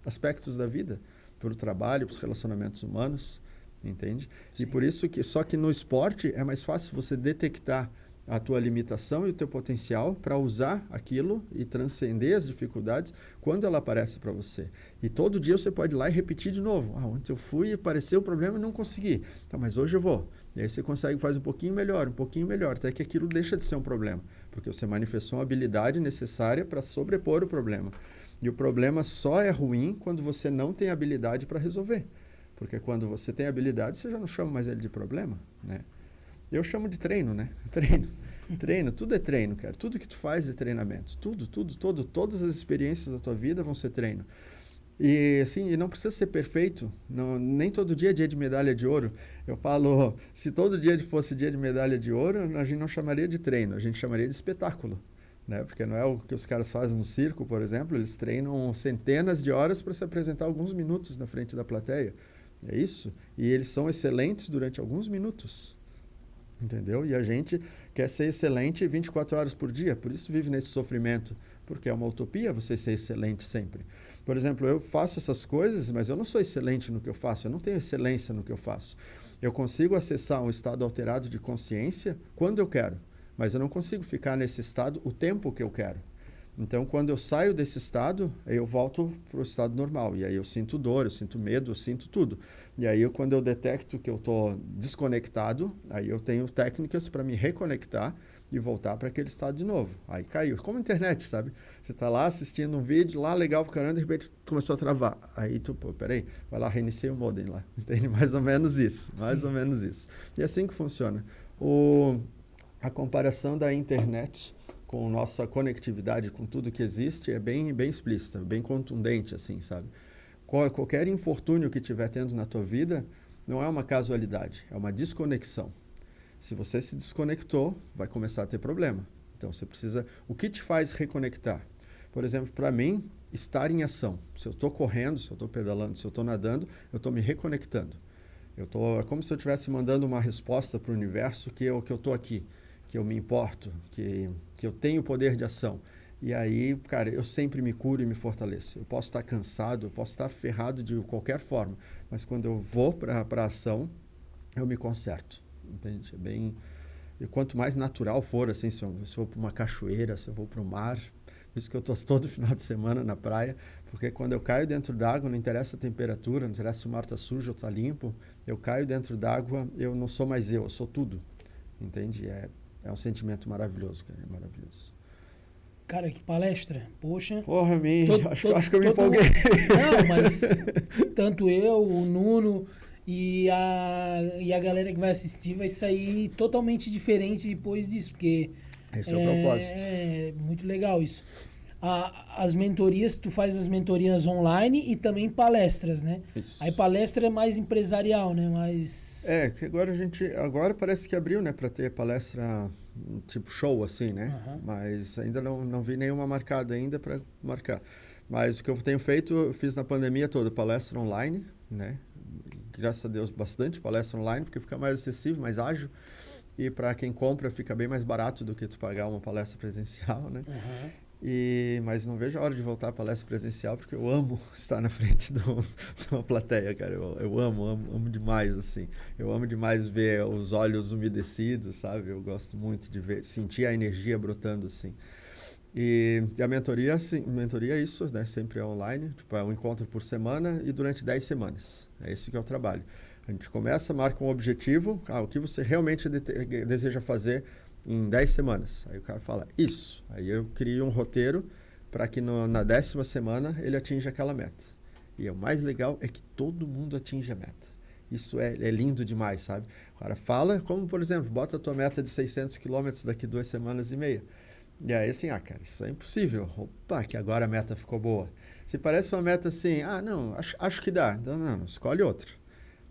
aspectos da vida, para o trabalho, para os relacionamentos humanos, entende? Sim. E por isso que só que no esporte é mais fácil você detectar a tua limitação e o teu potencial para usar aquilo e transcender as dificuldades quando ela aparece para você. E todo dia você pode ir lá e repetir de novo. Ontem eu fui, apareceu o problema e não consegui. Tá, mas hoje eu vou. E aí você consegue fazer um pouquinho melhor, até que aquilo deixa de ser um problema. Porque você manifestou uma habilidade necessária para sobrepor o problema. E o problema só é ruim quando você não tem habilidade para resolver. Porque quando você tem habilidade, você já não chama mais ele de problema, né? Eu chamo de treino, né? Treino, tudo é treino, cara. Tudo que tu faz é treinamento. Todas as experiências da tua vida vão ser treino. E assim, e não precisa ser perfeito. Não, nem todo dia é dia de medalha de ouro. Eu falo, se todo dia fosse dia de medalha de ouro, a gente não chamaria de treino, a gente chamaria de espetáculo. Né? Porque não é o que os caras fazem no circo, por exemplo. Eles treinam centenas de horas para se apresentar alguns minutos na frente da plateia. É isso. E eles são excelentes durante alguns minutos. Entendeu? E a gente quer ser excelente 24 horas por dia, por isso vive nesse sofrimento, porque é uma utopia você ser excelente sempre. Por exemplo, eu faço essas coisas, mas eu não sou excelente no que eu faço, eu não tenho excelência no que eu faço. Eu consigo acessar um estado alterado de consciência quando eu quero, mas eu não consigo ficar nesse estado o tempo que eu quero. Então, quando eu saio desse estado, eu volto para o estado normal. E aí eu sinto dor, eu sinto medo, eu sinto tudo. E aí, quando eu detecto que eu estou desconectado, aí eu tenho técnicas para me reconectar e voltar para aquele estado de novo. Aí caiu. Como a internet, sabe? Você está lá assistindo um vídeo, lá legal para caramba, de repente começou a travar. Aí tu, pô, peraí, vai lá, reiniciei o modem lá. Entende? Mais ou menos isso. Mais ou menos isso. E é assim que funciona. A comparação da internet com nossa conectividade, com tudo que existe, é bem explícita, bem contundente, assim, sabe? Qualquer infortúnio que estiver tendo na tua vida não é uma casualidade, é uma desconexão. Se você se desconectou, vai começar a ter problema. Então, você precisa... O que te faz reconectar? Por exemplo, para mim, estar em ação. Se eu estou correndo, se eu estou pedalando, se eu estou nadando, eu estou me reconectando. É como se eu estivesse mandando uma resposta para o universo que eu estou aqui, que eu me importo, que eu tenho poder de ação. E aí, cara, eu sempre me curo e me fortaleço. Eu posso estar cansado, eu posso estar ferrado de qualquer forma, mas quando eu vou para a ação, eu me conserto, entende? É bem... E quanto mais natural for, assim, se eu vou para uma cachoeira, se eu vou para o mar, por isso que eu estou todo final de semana na praia, porque quando eu caio dentro d'água, não interessa a temperatura, não interessa se o mar está sujo ou está limpo, eu caio dentro d'água, eu não sou mais eu sou tudo, entende? É um sentimento maravilhoso, cara, é maravilhoso. Cara, que palestra. Poxa. Porra, acho que eu me empolguei. Não, mas tanto eu, o Nuno e a galera que vai assistir vai sair totalmente diferente depois disso, porque... Esse é o propósito. É muito legal isso. As mentorias, tu faz as mentorias online e também palestras, né? Isso. Aí palestra é mais empresarial, né? Mais... Que agora parece que abriu, né? Para ter palestra tipo show, assim, né? Uhum. Mas ainda não vi nenhuma marcada ainda para marcar. Mas o que eu tenho feito, eu fiz na pandemia toda, palestra online, né? Graças a Deus, bastante palestra online, porque fica mais acessível, mais ágil. e para quem compra fica bem mais barato do que tu pagar uma palestra presencial, né? Mas não vejo a hora de voltar à palestra presencial, porque eu amo estar na frente de uma plateia, cara. Eu amo demais, assim. Eu amo demais ver os olhos umedecidos, sabe? Eu gosto muito de ver, sentir a energia brotando, assim. E a mentoria, assim, mentoria é isso, né? Sempre é online, tipo, é um encontro por semana e durante 10 semanas. É esse que é o trabalho. A gente começa, marca um objetivo, o que você realmente deseja fazer em 10 semanas. Aí o cara fala, isso. Aí eu crio um roteiro para que na 10ª semana ele atinja aquela meta. E o mais legal é que todo mundo atinge a meta. Isso é lindo demais, sabe? O cara fala, como por exemplo, bota a tua meta de 600 quilômetros daqui 2 semanas e meia. E aí assim, cara, isso é impossível. Opa, que agora a meta ficou boa. Se parece uma meta assim, não, acho que dá. Então não, escolhe outra.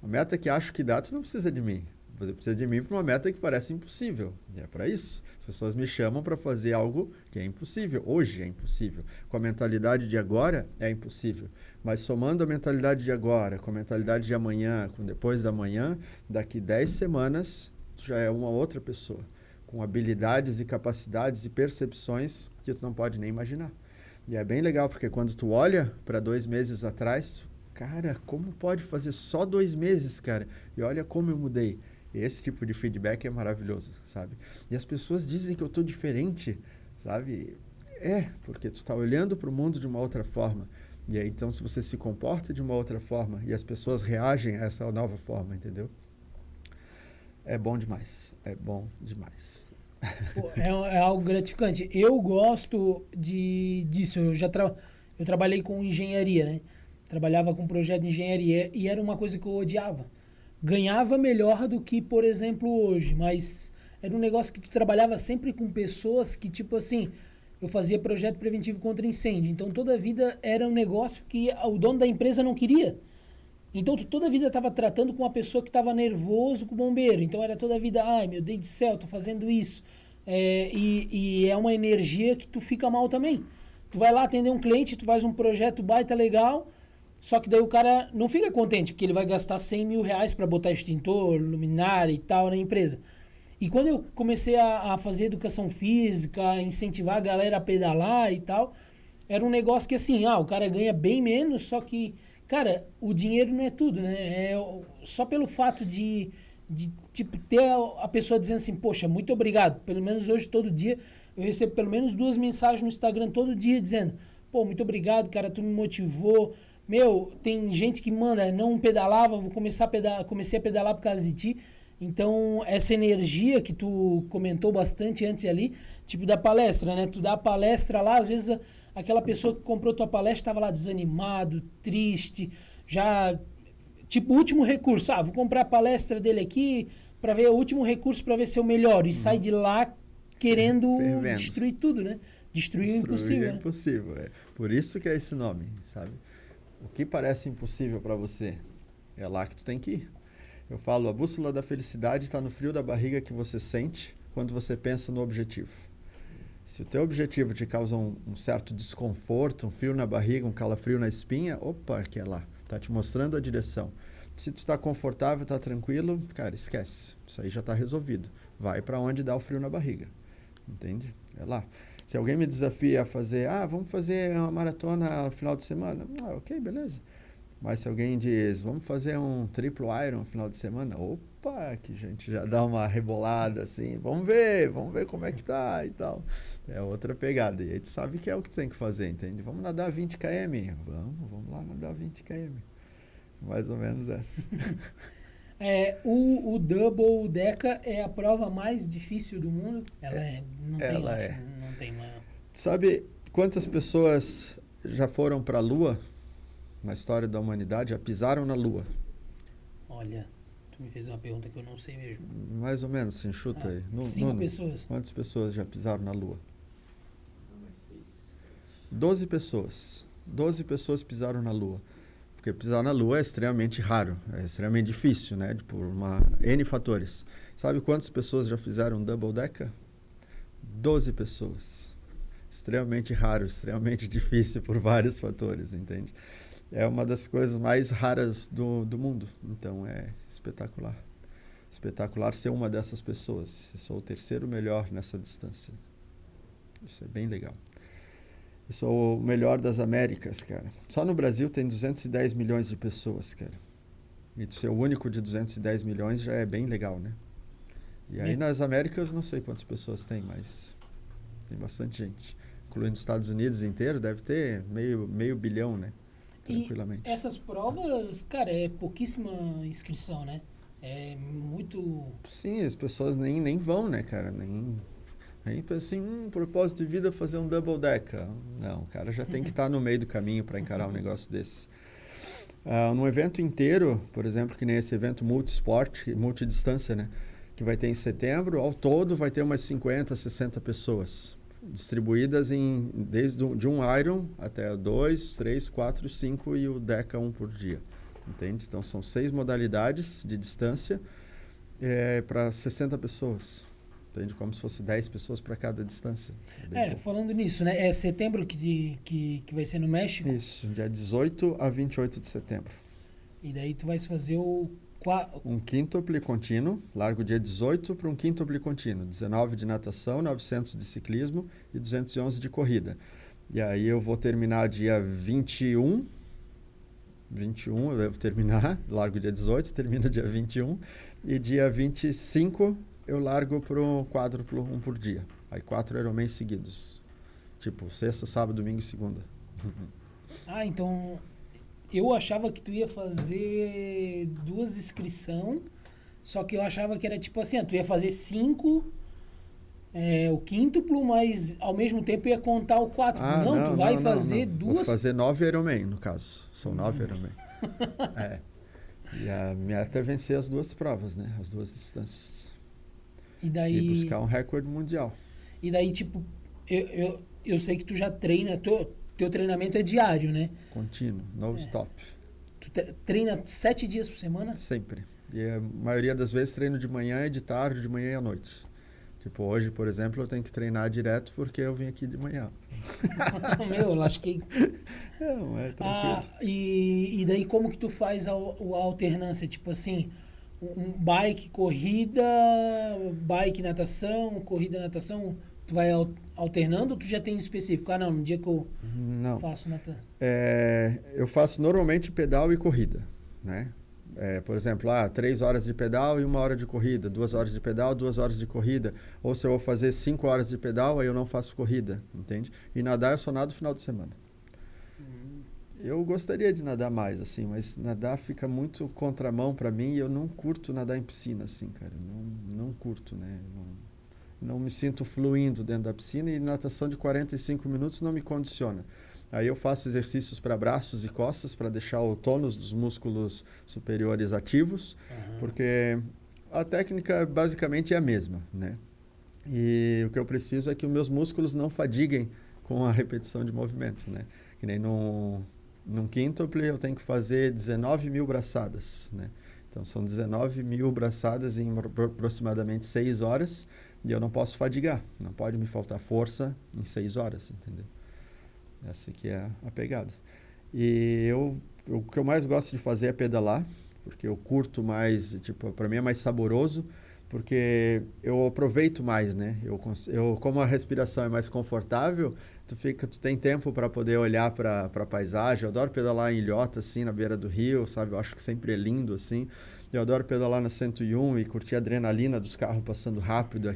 A meta que acho que dá, tu não precisa de mim. Você precisa de mim para uma meta que parece impossível. E é para isso. As pessoas me chamam para fazer algo que é impossível. Hoje é impossível. Com a mentalidade de agora, é impossível. Mas somando a mentalidade de agora, com a mentalidade de amanhã, com depois da manhã, daqui 10 semanas, tu já é uma outra pessoa. Com habilidades e capacidades e percepções que tu não pode nem imaginar. E é bem legal, porque quando tu olha para 2 meses atrás, cara, como pode fazer só 2 meses, cara? E olha como eu mudei. Esse tipo de feedback é maravilhoso, sabe? E as pessoas dizem que eu tô diferente, sabe? Porque tu está olhando para o mundo de uma outra forma. E aí, então, se você se comporta de uma outra forma e as pessoas reagem a essa nova forma, entendeu? É bom demais. É bom demais. Pô, é algo gratificante. Eu gosto disso. Eu trabalhei com engenharia, né? Trabalhava com projeto de engenharia e era uma coisa que eu odiava. Ganhava melhor do que, por exemplo, hoje, mas era um negócio que tu trabalhava sempre com pessoas que, tipo assim, eu fazia projeto preventivo contra incêndio, então toda a vida era um negócio que o dono da empresa não queria. Então tu toda a vida estava tratando com uma pessoa que estava nervoso com o bombeiro, então era toda a vida, ai meu Deus do céu, tô fazendo isso. E é uma energia que tu fica mal também. Tu vai lá atender um cliente, tu faz um projeto baita legal, só que daí o cara não fica contente, porque ele vai gastar 100 mil reais para botar extintor, luminária e tal na empresa. E quando eu comecei a fazer educação física, incentivar a galera a pedalar e tal, era um negócio que assim, o cara ganha bem menos, só que, cara, o dinheiro não é tudo, né? Só pelo fato de tipo, ter a pessoa dizendo assim, poxa, muito obrigado. Pelo menos hoje, todo dia, eu recebo pelo menos 2 mensagens no Instagram todo dia dizendo, pô, muito obrigado, cara, tu me motivou. Meu, tem gente que manda, não pedalava, comecei a pedalar por causa de ti. Então, essa energia que tu comentou bastante antes ali, tipo da palestra, né? Tu dá a palestra lá, às vezes aquela pessoa que comprou tua palestra estava lá desanimado, triste, já, tipo, último recurso. Vou comprar a palestra dele aqui para ver o último recurso para ver se eu melhoro. E sai de lá querendo destruir tudo, né? Destruir o impossível. É impossível, né? Por isso que é esse nome, sabe? O que parece impossível para você, é lá que tu tem que ir. Eu falo, a bússola da felicidade está no frio da barriga que você sente quando você pensa no objetivo. Se o teu objetivo te causa um certo desconforto, um frio na barriga, um calafrio na espinha, opa, que é lá. Está te mostrando a direção. Se tu está confortável, está tranquilo, cara, esquece. Isso aí já está resolvido. Vai para onde dá o frio na barriga. Entende? É lá. Se alguém me desafia a fazer, vamos fazer uma maratona no final de semana. Ok, beleza. Mas se alguém diz, vamos fazer um triplo iron no final de semana, opa, que a gente já dá uma rebolada assim, vamos ver como é que tá e tal. É outra pegada. E aí tu sabe que é o que tu tem que fazer, entende? Vamos nadar 20 km. Vamos lá nadar 20 km. Mais ou menos essa. O Double Deca é a prova mais difícil do mundo? Não tem uma... Sabe quantas pessoas já foram para a Lua? Na história da humanidade, já pisaram na Lua? Olha, tu me fez uma pergunta que eu não sei mesmo. Mais ou menos, se enxuta aí. 5 pessoas. Quantas pessoas já pisaram na Lua? 12 pessoas. 12 pessoas pisaram na Lua. Porque pisar na Lua é extremamente raro, é extremamente difícil, né? Por N fatores. Sabe quantas pessoas já fizeram Double Deca? 12 pessoas. Extremamente raro, extremamente difícil por vários fatores, entende? É uma das coisas mais raras do mundo, então é espetacular. espetacular ser uma dessas pessoas. Eu sou o terceiro melhor nessa distância. Isso é bem legal. Eu sou o melhor das Américas, cara. Só no Brasil tem 210 milhões de pessoas, cara. E ser o único de 210 milhões já é bem legal, né? E aí nas Américas não sei quantas pessoas tem, mas tem bastante gente. Incluindo os Estados Unidos inteiro, deve ter meio bilhão, né? Tranquilamente. E essas provas, cara, é pouquíssima inscrição, né? É muito... Sim, as pessoas nem vão, né, cara? Aí pensa assim, propósito de vida fazer um double decker. Não, o cara já tem que estar no meio do caminho para encarar um negócio desse. Num evento inteiro, por exemplo, que nem esse evento multisport, multidistância, né? Que vai ter em setembro, ao todo vai ter umas 50, 60 pessoas. Distribuídas desde de um Iron até 2, 3, 4, 5 e o Deca 1 por dia. Entende? Então são 6 modalidades de distância para 60 pessoas. Entende? Como se fosse 10 pessoas para cada distância. Falando nisso, né? É setembro que vai ser no México? Isso, dia 18 a 28 de setembro. E daí tu vai fazer um quíntuple contínuo, largo dia 18 para um quíntuple contínuo, 19 de natação, 900 de ciclismo e 211 de corrida. E aí eu vou terminar dia 21 eu devo terminar, largo dia 18, termina dia 21, e dia 25 eu largo para o quádruplo, 1 por dia. Aí 4 Ironman seguidos, tipo sexta, sábado, domingo e segunda. Então... Eu achava que tu ia fazer 2 inscrições, só que eu achava que era tipo assim, tu ia fazer 5, o quíntuplo, mas ao mesmo tempo ia contar o quádruplo. Não, tu vai fazer 2... Vou fazer 9 Ironman, no caso. São 9 Ironman. E a meta é vencer as 2 provas, né? As 2 distâncias. E buscar um recorde mundial. E daí, tipo, eu sei que tu já treina... Teu treinamento é diário, né? Contínuo, no stop. Tu treina 7 dias por semana? Sempre. E a maioria das vezes treino de manhã e de tarde, de manhã e à noite. Tipo, hoje, por exemplo, eu tenho que treinar direto porque eu vim aqui de manhã. Eu lasquei. Não, é tranquilo. E daí como que tu faz a alternância? Tipo assim, um bike, corrida, bike, natação, corrida, natação... Tu vai alternando ou tu já tem específico? No dia que eu faço natação. Eu faço normalmente pedal e corrida, né? Por exemplo, 3 horas de pedal e 1 hora de corrida, 2 horas de pedal, 2 horas de corrida. Ou se eu vou fazer 5 horas de pedal, aí eu não faço corrida, entende? E nadar eu só nado no final de semana. Eu gostaria de nadar mais, assim, mas nadar fica muito contramão para mim e eu não curto nadar em piscina, assim, cara. Não curto, né? Não me sinto fluindo dentro da piscina e natação de 45 minutos não me condiciona. Aí eu faço exercícios para braços e costas para deixar o tônus dos músculos superiores ativos, porque a técnica basicamente é a mesma, né? E o que eu preciso é que os meus músculos não fadiguem com a repetição de movimento, né? Que nem num quíntuple eu tenho que fazer 19 mil braçadas, né? Então são 19 mil braçadas em aproximadamente 6 horas, e eu não posso fadigar, não pode me faltar força em 6 horas, entendeu? Essa aqui é a pegada. E o que eu mais gosto de fazer é pedalar, porque eu curto mais, tipo, para mim é mais saboroso, porque eu aproveito mais, né? Como a respiração é mais confortável, tu tem tempo para poder olhar para a paisagem. Eu adoro pedalar em ilhota, assim, na beira do rio, sabe? Eu acho que sempre é lindo, assim. Eu adoro pedalar na 101 e curtir a adrenalina dos carros passando rápido,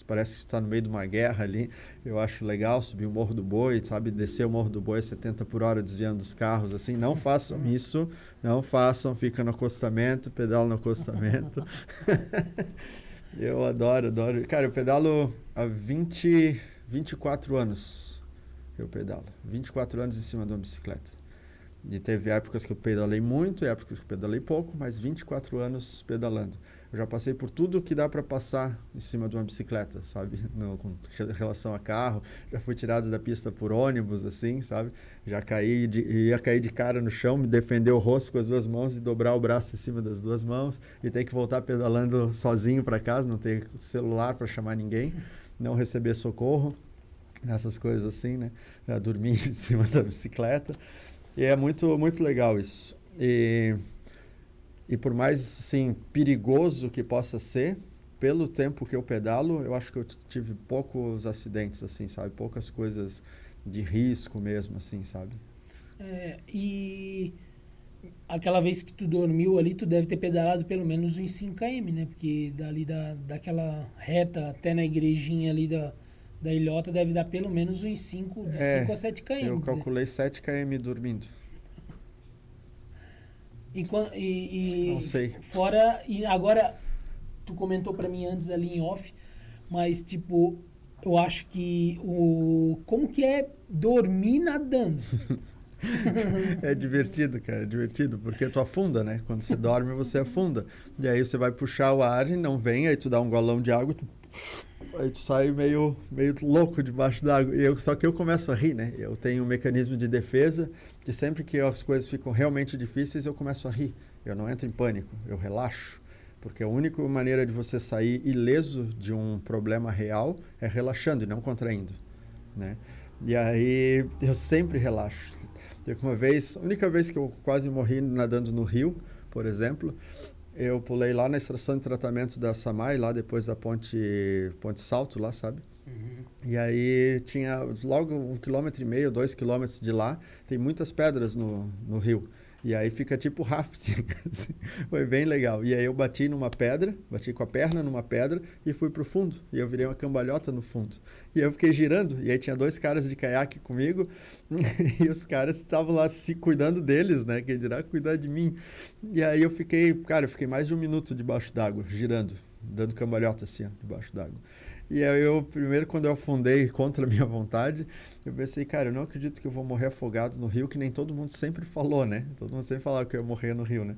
parece que está no meio de uma guerra ali. Eu acho legal subir o Morro do Boi, sabe? Descer o Morro do Boi a 70 por hora desviando dos carros, assim. Não façam isso, não façam, fica no acostamento, pedala no acostamento. Eu adoro. Cara, eu pedalo há 24 anos. Eu pedalo. 24 anos em cima de uma bicicleta. E teve épocas que eu pedalei muito, épocas que eu pedalei pouco, mas 24 anos pedalando. Eu já passei por tudo que dá para passar em cima de uma bicicleta, sabe? Com relação a carro, já fui tirado da pista por ônibus, assim, sabe? Já ia cair de cara no chão, me defender o rosto com as 2 mãos e dobrar o braço em cima das 2 mãos e ter que voltar pedalando sozinho para casa, não ter celular para chamar ninguém, não receber socorro, essas coisas assim, né? Já dormi em cima da bicicleta. E é muito, muito legal isso. E E por mais, assim, perigoso que possa ser, pelo tempo que eu pedalo, eu acho que eu tive poucos acidentes, assim, sabe? Poucas coisas de risco mesmo, assim, sabe? E aquela vez que tu dormiu ali, tu deve ter pedalado pelo menos uns 5 km, né? Porque dali daquela reta até na igrejinha ali da Ilhota deve dar pelo menos uns 5, de 5 a 7 Eu km. calculei 7 km dormindo. Não sei. Fora, e agora, tu comentou pra mim antes ali em off, mas tipo, eu acho que como que é dormir nadando? É divertido, cara, é divertido, porque tu afunda, né? Quando você dorme, você afunda. E aí você vai puxar o ar e não vem, aí tu dá um golão de água, aí tu sai meio louco debaixo d'água. Só que eu começo a rir, né? Eu tenho um mecanismo de defesa, que sempre que as coisas ficam realmente difíceis, eu começo a rir. Eu não entro em pânico, eu relaxo. Porque a única maneira de você sair ileso de um problema real é relaxando e não contraindo, né? E aí eu sempre relaxo. Teve uma vez, a única vez que eu quase morri nadando no rio, por exemplo, eu pulei lá na estação de tratamento da Samai, lá depois da Ponte Salto, lá, sabe? Uhum. E aí tinha logo 1,5 km, 2 km de lá, tem muitas pedras no rio. E aí fica tipo rafting, assim. Foi bem legal. E aí eu bati numa pedra, bati com a perna numa pedra e fui pro fundo. E eu virei uma cambalhota no fundo. E eu fiquei girando, e aí tinha 2 caras de caiaque comigo, e os caras estavam lá se cuidando deles, né? Quem dirá cuidar de mim. E aí eu fiquei mais de 1 minuto debaixo d'água, girando, dando cambalhota assim, ó, debaixo d'água. E aí primeiro quando eu afundei contra a minha vontade, eu pensei, cara, eu não acredito que eu vou morrer afogado no rio, que nem todo mundo sempre falou, né? Todo mundo sempre falava que eu ia morrer no rio, né?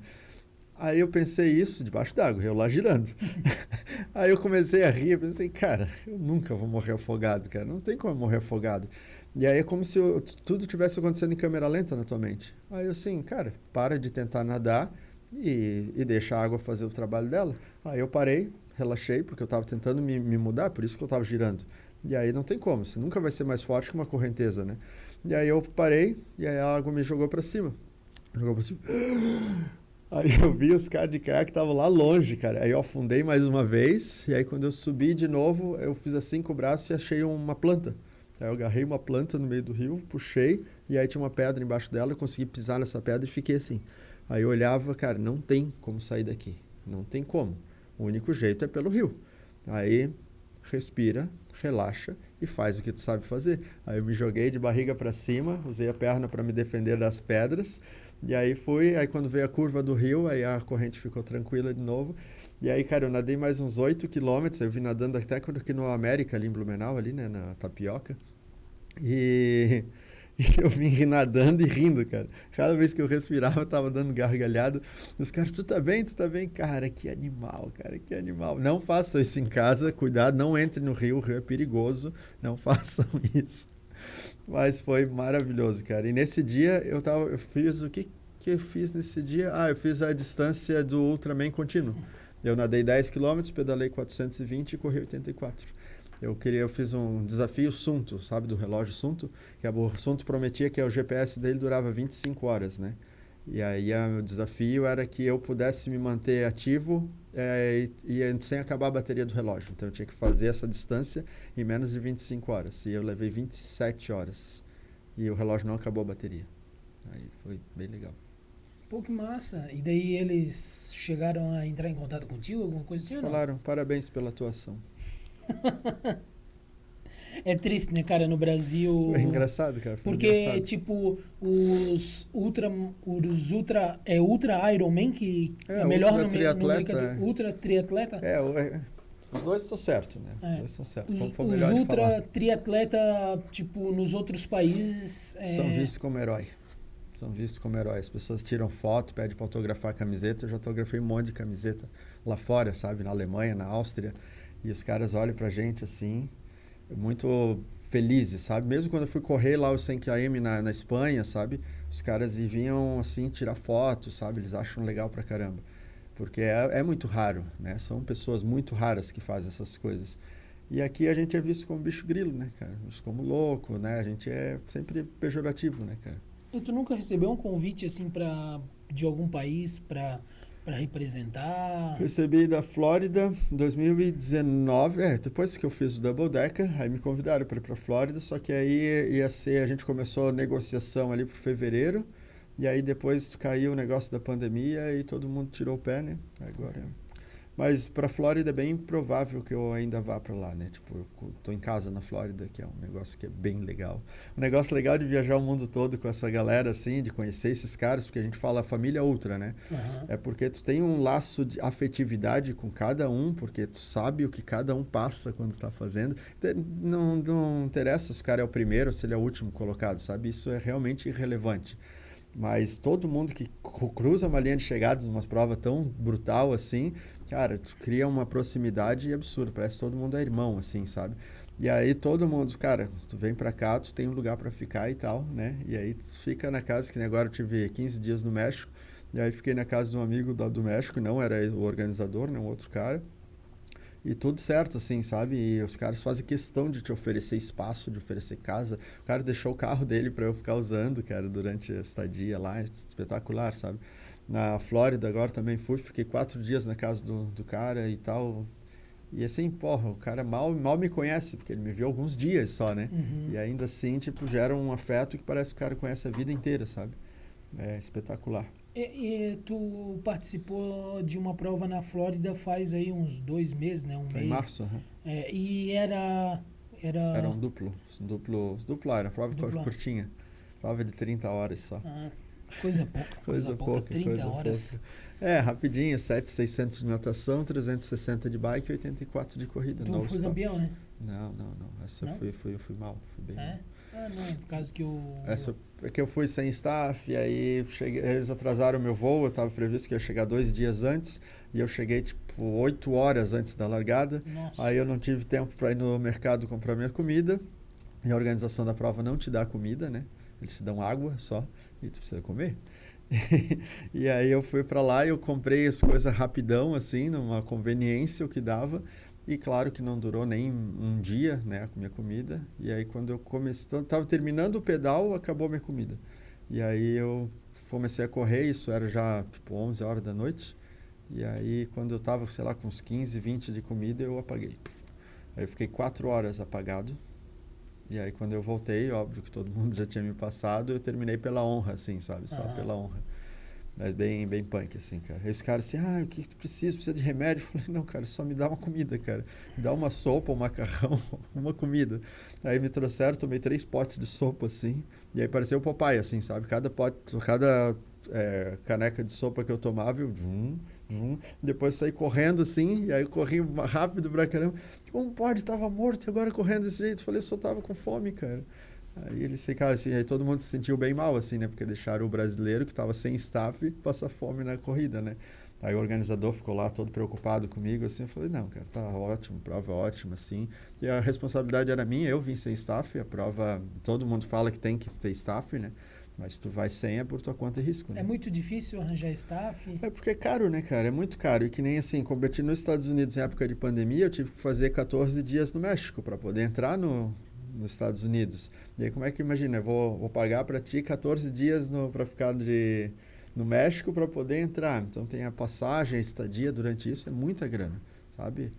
Aí eu pensei isso debaixo d'água, eu lá girando. Aí eu comecei a rir, eu pensei, cara, eu nunca vou morrer afogado, cara, não tem como eu morrer afogado. E aí é como se tudo tivesse acontecendo em câmera lenta na tua mente. Aí eu assim, cara, para de tentar nadar e deixa a água fazer o trabalho dela. Aí eu parei, relaxei, porque eu estava tentando me mudar, por isso que eu estava girando. E aí não tem como, você nunca vai ser mais forte que uma correnteza, né? E aí eu parei, e aí a água me jogou para cima. Jogou para cima. Aí eu vi os caras de caiaque que estavam lá longe, cara. Aí eu afundei mais uma vez, e aí quando eu subi de novo, eu fiz assim com o braço e achei uma planta. Aí eu agarrei uma planta no meio do rio, puxei, e aí tinha uma pedra embaixo dela, eu consegui pisar nessa pedra e fiquei assim. Aí eu olhava, cara, não tem como sair daqui, não tem como. O único jeito é pelo rio. Aí respira, relaxa e faz o que tu sabe fazer. Aí eu me joguei de barriga para cima, usei a perna para me defender das pedras. E aí aí quando veio a curva do rio, aí a corrente ficou tranquila de novo. E aí, cara, eu nadei mais uns 8 quilômetros, eu vim nadando até aqui no América, ali em Blumenau, ali, né, na Tapioca. E eu vim nadando e rindo, cara. Cada vez que eu respirava, eu tava dando gargalhada. Os caras, tu tá bem? Tu tá bem? Cara, que animal, cara, que animal. Não façam isso em casa, cuidado, não entre no rio é perigoso, não façam isso. Mas foi maravilhoso, cara. E nesse dia, eu fiz o que eu fiz nesse dia? Ah, eu fiz a distância do Ultraman contínuo. Eu nadei 10 km, pedalei 420 e corri 84. Eu fiz um desafio Sunto, sabe, do relógio Sunto, que o Sunto prometia que o GPS dele durava 25 horas, né? E aí o desafio era que eu pudesse me manter ativo e sem acabar a bateria do relógio. Então eu tinha que fazer essa distância em menos de 25 horas. E eu levei 27 horas. E o relógio não acabou a bateria. Aí foi bem legal. Pô, que massa. E daí eles chegaram a entrar em contato contigo, alguma coisa assim ou não? Falaram, parabéns pela atuação. É triste, né, cara, no Brasil. Foi engraçado, cara. Foi Porque, engraçado. tipo, os Ultra Ironman, que é melhor ultra no triatleta, Ultra Triatleta. Os dois estão certos, né? Os dois estão certos. Como for Os melhor de Ultra falar. Triatleta, tipo, nos outros países. São vistos como herói. São vistos como heróis. As pessoas tiram foto, pedem para autografar a camiseta. Eu já autografei um monte de camiseta lá fora, sabe? Na Alemanha, na Áustria. E os caras olham pra gente assim, muito felizes, sabe? Mesmo quando eu fui correr lá o 100 km na Espanha, sabe? Os caras vinham assim tirar fotos, sabe? Eles acham legal pra caramba. Porque é muito raro, né? São pessoas muito raras que fazem essas coisas. E aqui a gente é visto como bicho grilo, né, cara? Visto como louco, né? A gente é sempre pejorativo, né, cara? E tu nunca recebeu um convite, assim, de algum país pra para representar? Recebi da Flórida em 2019, depois que eu fiz o Double Decker, aí me convidaram para ir para a Flórida, só que aí ia ser, a gente começou a negociação ali para fevereiro, e aí depois caiu o negócio da pandemia e todo mundo tirou o pé, né? Agora... Mas para a Flórida é bem provável que eu ainda vá para lá, né? Tipo, eu tô em casa na Flórida, que é um negócio que é bem legal. Um negócio legal de viajar o mundo todo com essa galera, assim, de conhecer esses caras, porque a gente fala família ultra, né? Uhum. É porque tu tem um laço de afetividade com cada um, porque tu sabe o que cada um passa quando tá fazendo. Não interessa se o cara é o primeiro ou se ele é o último colocado, sabe? Isso é realmente irrelevante. Mas todo mundo que cruza uma linha de chegadas numa prova tão brutal assim, cara, tu cria uma proximidade absurda, parece que todo mundo é irmão, assim, sabe? E aí todo mundo, cara, se tu vem pra cá, tu tem um lugar pra ficar e tal, né? E aí tu fica na casa, que nem agora eu tive 15 dias no México, e aí fiquei na casa de um amigo do México, não era o organizador, né? Um outro cara. E tudo certo, assim, sabe? E os caras fazem questão de te oferecer espaço, de oferecer casa. O cara deixou o carro dele para eu ficar usando, cara, durante a estadia lá. Espetacular, sabe? Na Flórida agora também fiquei 4 dias na casa do cara e tal. E assim, porra, o cara mal me conhece, porque ele me viu alguns dias só, né? Uhum. E ainda assim, tipo, gera um afeto que parece que o cara conhece a vida inteira, sabe? É espetacular. E tu participou de uma prova na Flórida faz aí uns 2 meses, né? Foi em março, aham. E era... Era um duplo era prova Duplo. curtinha. Prova de 30 horas só. Coisa pouca. Coisa pouca, 30 coisa horas. Pouca. Rapidinho, 7,600 de natação, 360 de bike e 84 de corrida. Tu foi campeão, né? Não. Essa não? eu fui mal, fui bem mal. Não, por causa que Essa é que eu fui sem staff, e aí eles atrasaram o meu voo, eu estava previsto que eu ia chegar 2 dias antes, e eu cheguei tipo 8 horas antes da largada. Nossa. Aí eu não tive tempo para ir no mercado comprar minha comida, e a organização da prova não te dá comida, né? Eles te dão água só, e tu precisa comer. E aí eu fui para lá e eu comprei as coisas rapidão, assim, numa conveniência, o que dava. E claro que não durou nem um dia, né, a minha comida. E aí quando eu comecei, estava terminando o pedal, acabou a minha comida. E aí eu comecei a correr, isso era já tipo 11 horas da noite. E aí quando eu estava, sei lá, com uns 15, 20 de comida, eu apaguei. Aí eu fiquei 4 horas apagado. E aí quando eu voltei, óbvio que todo mundo já tinha me passado, eu terminei pela honra, assim, sabe? Só pela honra. Mas bem punk, assim, cara. Aí os caras assim, o que tu precisa? Precisa de remédio? Eu falei, não, cara, só me dá uma comida, cara. Me dá uma sopa, um macarrão, uma comida. Aí me trouxeram, tomei 3 potes de sopa, assim. E aí parecia o Popeye, assim, sabe? Cada caneca de sopa que eu tomava, eu... Depois saí correndo, assim, e aí eu corri rápido pra caramba. Como pode? Tava morto e agora correndo desse jeito. Eu falei, eu só tava com fome, cara. Aí eles ficaram assim, aí todo mundo se sentiu bem mal, assim, né? Porque deixaram o brasileiro que estava sem staff passar fome na corrida, né? Aí o organizador ficou lá todo preocupado comigo, assim, eu falei, não, cara, tá ótimo, prova ótima, assim. E a responsabilidade era minha, eu vim sem staff, a prova, todo mundo fala que tem que ter staff, né? Mas se tu vai sem, é por tua conta e risco, né? É muito difícil arranjar staff? É porque é caro, né, cara? É muito caro. E que nem assim, competi nos Estados Unidos em época de pandemia, eu tive que fazer 14 dias no México para poder entrar nos Estados Unidos. E aí como é que imagina? Eu vou pagar para ti 14 dias para ficar no México para poder entrar. Então tem a passagem, a estadia durante isso, é muita grana, sabe?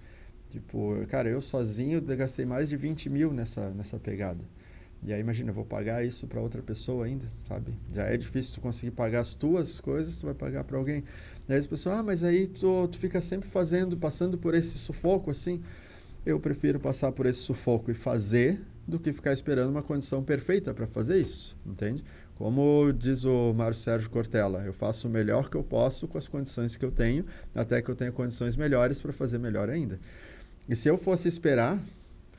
Tipo, cara, eu sozinho gastei mais de 20 mil nessa pegada. E aí imagina, eu vou pagar isso para outra pessoa ainda, sabe? Já é difícil tu conseguir pagar as tuas coisas, tu vai pagar para alguém. E aí as pessoas, mas aí tu fica sempre passando por esse sufoco, assim. Eu prefiro passar por esse sufoco e fazer do que ficar esperando uma condição perfeita para fazer isso, entende? Como diz o Mário Sérgio Cortella, eu faço o melhor que eu posso com as condições que eu tenho, até que eu tenha condições melhores para fazer melhor ainda. E se eu fosse esperar,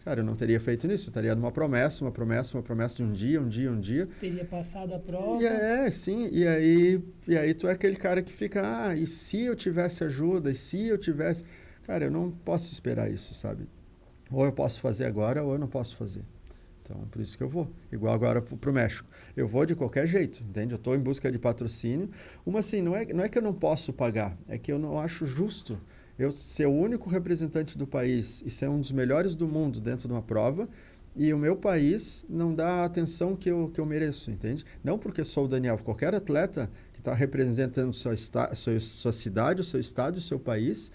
cara, eu não teria feito nisso, eu estaria numa promessa de um dia. Teria passado a prova. Sim, e aí tu é aquele cara que fica, e se eu tivesse ajuda, e se eu tivesse... Cara, eu não posso esperar isso, sabe? Ou eu posso fazer agora, ou eu não posso fazer. Então, por isso que eu vou. Igual agora para o México. Eu vou de qualquer jeito, entende? Eu estou em busca de patrocínio. Assim, não é que eu não posso pagar, é que eu não acho justo eu ser o único representante do país e ser um dos melhores do mundo dentro de uma prova e o meu país não dá a atenção que eu mereço, entende? Não porque sou o Daniel, qualquer atleta que está representando sua cidade, o seu estado, o seu país,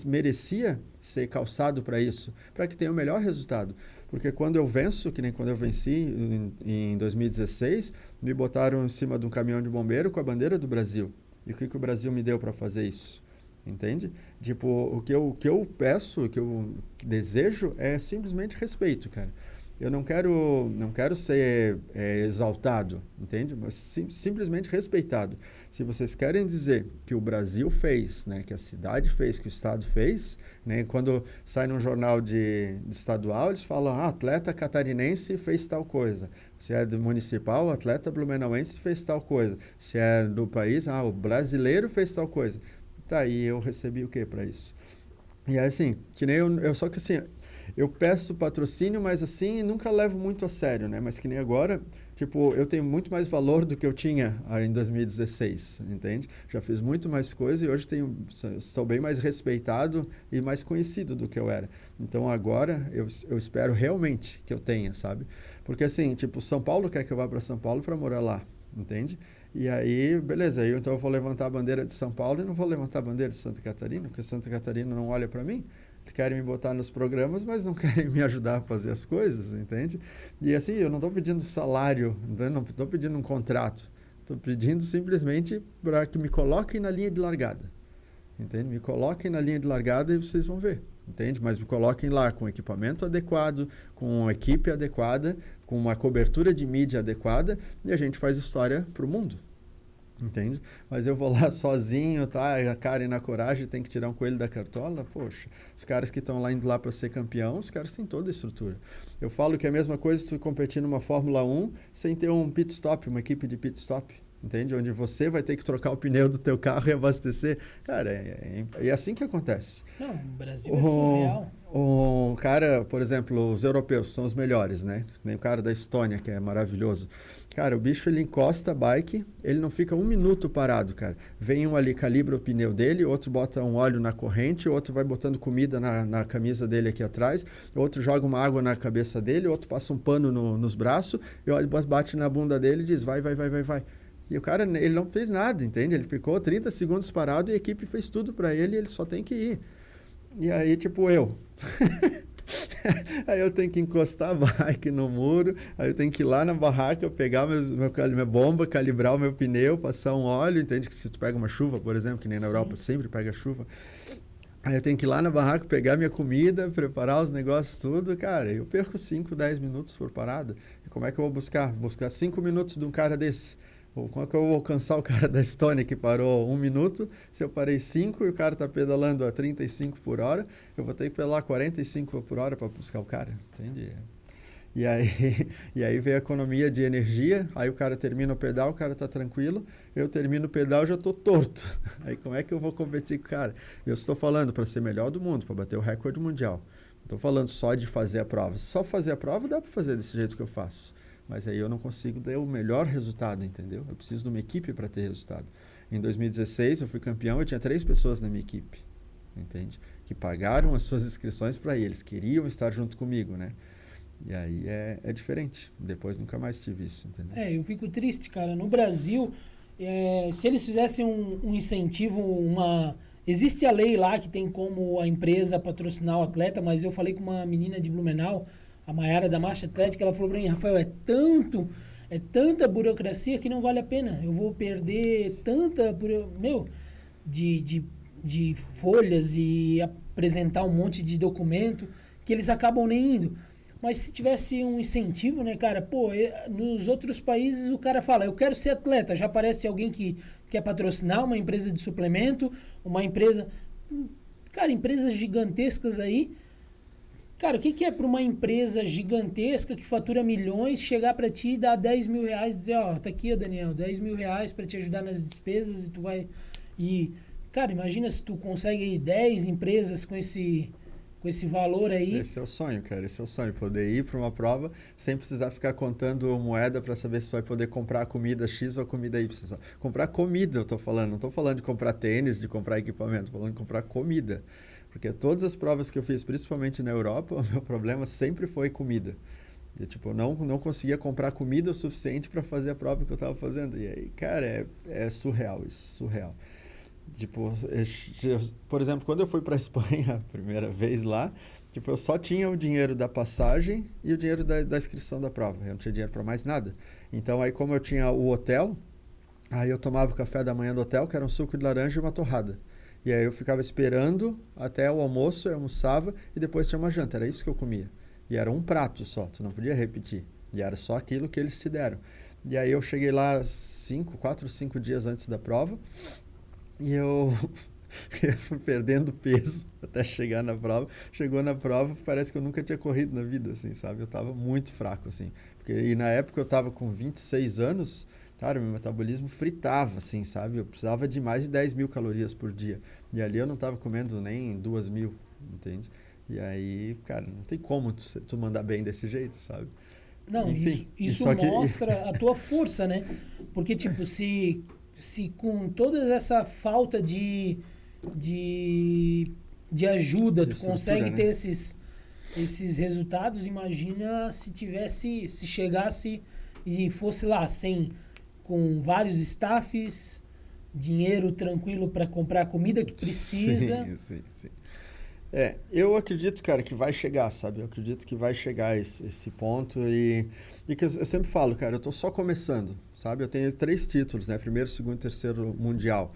merecia ser calçado para isso, para que tenha o melhor resultado. Porque quando eu venço, que nem quando eu venci em 2016, me botaram em cima de um caminhão de bombeiro com a bandeira do Brasil. E o que o Brasil me deu para fazer isso? Entende? Tipo, o que eu peço, o que eu desejo é simplesmente respeito, cara. Eu não quero ser exaltado, entende? Mas simplesmente respeitado. Se vocês querem dizer que o Brasil fez, né, que a cidade fez, que o estado fez, né, quando sai num jornal de estadual, eles falam, atleta catarinense fez tal coisa. Se é do municipal, o atleta blumenauense fez tal coisa. Se é do país, o brasileiro fez tal coisa. Tá, e eu recebi o que para isso? E é assim, que nem só que assim, eu peço patrocínio, mas assim, nunca levo muito a sério, né? Mas que nem agora, tipo, eu tenho muito mais valor do que eu tinha em 2016, entende? Já fiz muito mais coisa e hoje estou bem mais respeitado e mais conhecido do que eu era. Então agora eu espero realmente que eu tenha, sabe? Porque assim, tipo, São Paulo quer que eu vá para São Paulo para morar lá, entende? E aí, beleza, então eu vou levantar a bandeira de São Paulo e não vou levantar a bandeira de Santa Catarina, porque Santa Catarina não olha para mim. Querem me botar nos programas, mas não querem me ajudar a fazer as coisas, entende? E assim, eu não estou pedindo salário, não estou pedindo um contrato. Estou pedindo simplesmente para que me coloquem na linha de largada, entende? Me coloquem na linha de largada e vocês vão ver, entende? Mas me coloquem lá com equipamento adequado, com uma equipe adequada, com uma cobertura de mídia adequada e a gente faz história para o mundo. Entende? Mas eu vou lá sozinho, tá? A cara e na coragem, tem que tirar um coelho da cartola. Poxa, os caras que estão lá indo lá para ser campeão, os caras têm toda a estrutura. Eu falo que é a mesma coisa se tu competir numa Fórmula 1 sem ter um pit stop, uma equipe de pit stop. Entende? Onde você vai ter que trocar o pneu do teu carro e abastecer. Cara, é assim que acontece. Não, o Brasil é surreal. O cara, por exemplo, os europeus são os melhores, né? Nem o cara da Estônia, que é maravilhoso. Cara, o bicho, ele encosta a bike, ele não fica um minuto parado, cara. Vem um ali, calibra o pneu dele, outro bota um óleo na corrente, outro vai botando comida na camisa dele aqui atrás, outro joga uma água na cabeça dele, outro passa um pano nos braços, e bate na bunda dele e diz, vai. E o cara, ele não fez nada, entende? Ele ficou 30 segundos parado e a equipe fez tudo para ele e ele só tem que ir. E aí, tipo, aí eu tenho que encostar a bike no muro, aí eu tenho que ir lá na barraca, pegar minha bomba, calibrar o meu pneu, passar um óleo, entende? Que se tu pega uma chuva, por exemplo, que nem na Europa sempre pega chuva, aí eu tenho que ir lá na barraca, pegar minha comida, preparar os negócios, tudo, cara, eu perco 5, 10 minutos por parada. E como é que eu vou buscar? Buscar 5 minutos de um cara desse. Ou como é que eu vou alcançar o cara da Estônia que parou 1 minuto? Se eu parei 5 e o cara está pedalando a 35 por hora, eu vou ter que pedalar 45 por hora para buscar o cara, entende? E aí vem a economia de energia, aí o cara termina o pedal, o cara está tranquilo, eu termino o pedal e já estou torto. Aí como é que eu vou competir com o cara? Eu estou falando para ser melhor do mundo, para bater o recorde mundial. Não estou falando só de fazer a prova. Só fazer a prova dá para fazer desse jeito que eu faço. Mas aí eu não consigo dar o melhor resultado, entendeu? Eu preciso de uma equipe para ter resultado. Em 2016, eu fui campeão, eu tinha 3 pessoas na minha equipe, entende? Que pagaram as suas inscrições para eles, queriam estar junto comigo, né? E aí é diferente. Depois nunca mais tive isso, entendeu? Eu fico triste, cara. No Brasil, se eles fizessem um incentivo, existe a lei lá que tem como a empresa patrocinar o atleta, mas eu falei com uma menina de Blumenau, a Maiara da Marcha Atlética, ela falou pra mim, Rafael, é tanta burocracia que não vale a pena. Eu vou perder de folhas e apresentar um monte de documento que eles acabam nem indo. Mas se tivesse um incentivo, né, cara, nos outros países o cara fala, eu quero ser atleta, já aparece alguém que quer patrocinar, uma empresa de suplemento, uma empresa... Cara, empresas gigantescas aí. Cara, o que é para uma empresa gigantesca que fatura milhões chegar para ti e dar 10 mil reais e dizer, tá aqui, Daniel, 10 mil reais para te ajudar nas despesas e tu vai... Cara, imagina se tu consegue 10 empresas com esse valor aí. Esse é o sonho, cara, esse é o sonho, poder ir para uma prova sem precisar ficar contando moeda para saber se vai poder comprar comida X ou comida Y. Comprar comida, eu tô falando, não tô falando de comprar tênis, de comprar equipamento, tô falando de comprar comida. Porque todas as provas que eu fiz, principalmente na Europa, o meu problema sempre foi comida. Eu, tipo, não conseguia comprar comida o suficiente para fazer a prova que eu estava fazendo. E aí, cara, é surreal isso, surreal. Tipo, por exemplo, quando eu fui para a Espanha a primeira vez lá, tipo, eu só tinha o dinheiro da passagem e o dinheiro da inscrição da prova. Eu não tinha dinheiro para mais nada. Então, aí como eu tinha o hotel, aí eu tomava o café da manhã do hotel, que era um suco de laranja e uma torrada. E aí eu ficava esperando até o almoço, eu almoçava e depois tinha uma janta. Era isso que eu comia. E era um prato só, tu não podia repetir. E era só aquilo que eles te deram. E aí eu cheguei lá 4, 5 dias antes da prova e eu fui perdendo peso até chegar na prova. Chegou na prova, parece que eu nunca tinha corrido na vida, assim, sabe? Eu tava muito fraco, assim. E na época eu tava com 26 anos, cara, meu metabolismo fritava, assim, sabe? Eu precisava de mais de 10 mil calorias por dia. E ali eu não tava comendo nem 2 mil, entende? E aí, cara, não tem como tu mandar bem desse jeito, sabe? Não, Enfim, isso só que... mostra a tua força, né? Porque, tipo, se com toda essa falta de, de ajuda de tu estrutura, consegue né? ter esses resultados, imagina se chegasse e fosse lá, sem, com vários staffs, dinheiro tranquilo para comprar a comida que precisa. Sim. Eu acredito, cara, que vai chegar, sabe? Eu acredito que vai chegar esse ponto e que eu sempre falo, cara, eu tô só começando, sabe? Eu tenho 3 títulos, né? Primeiro, segundo, terceiro mundial.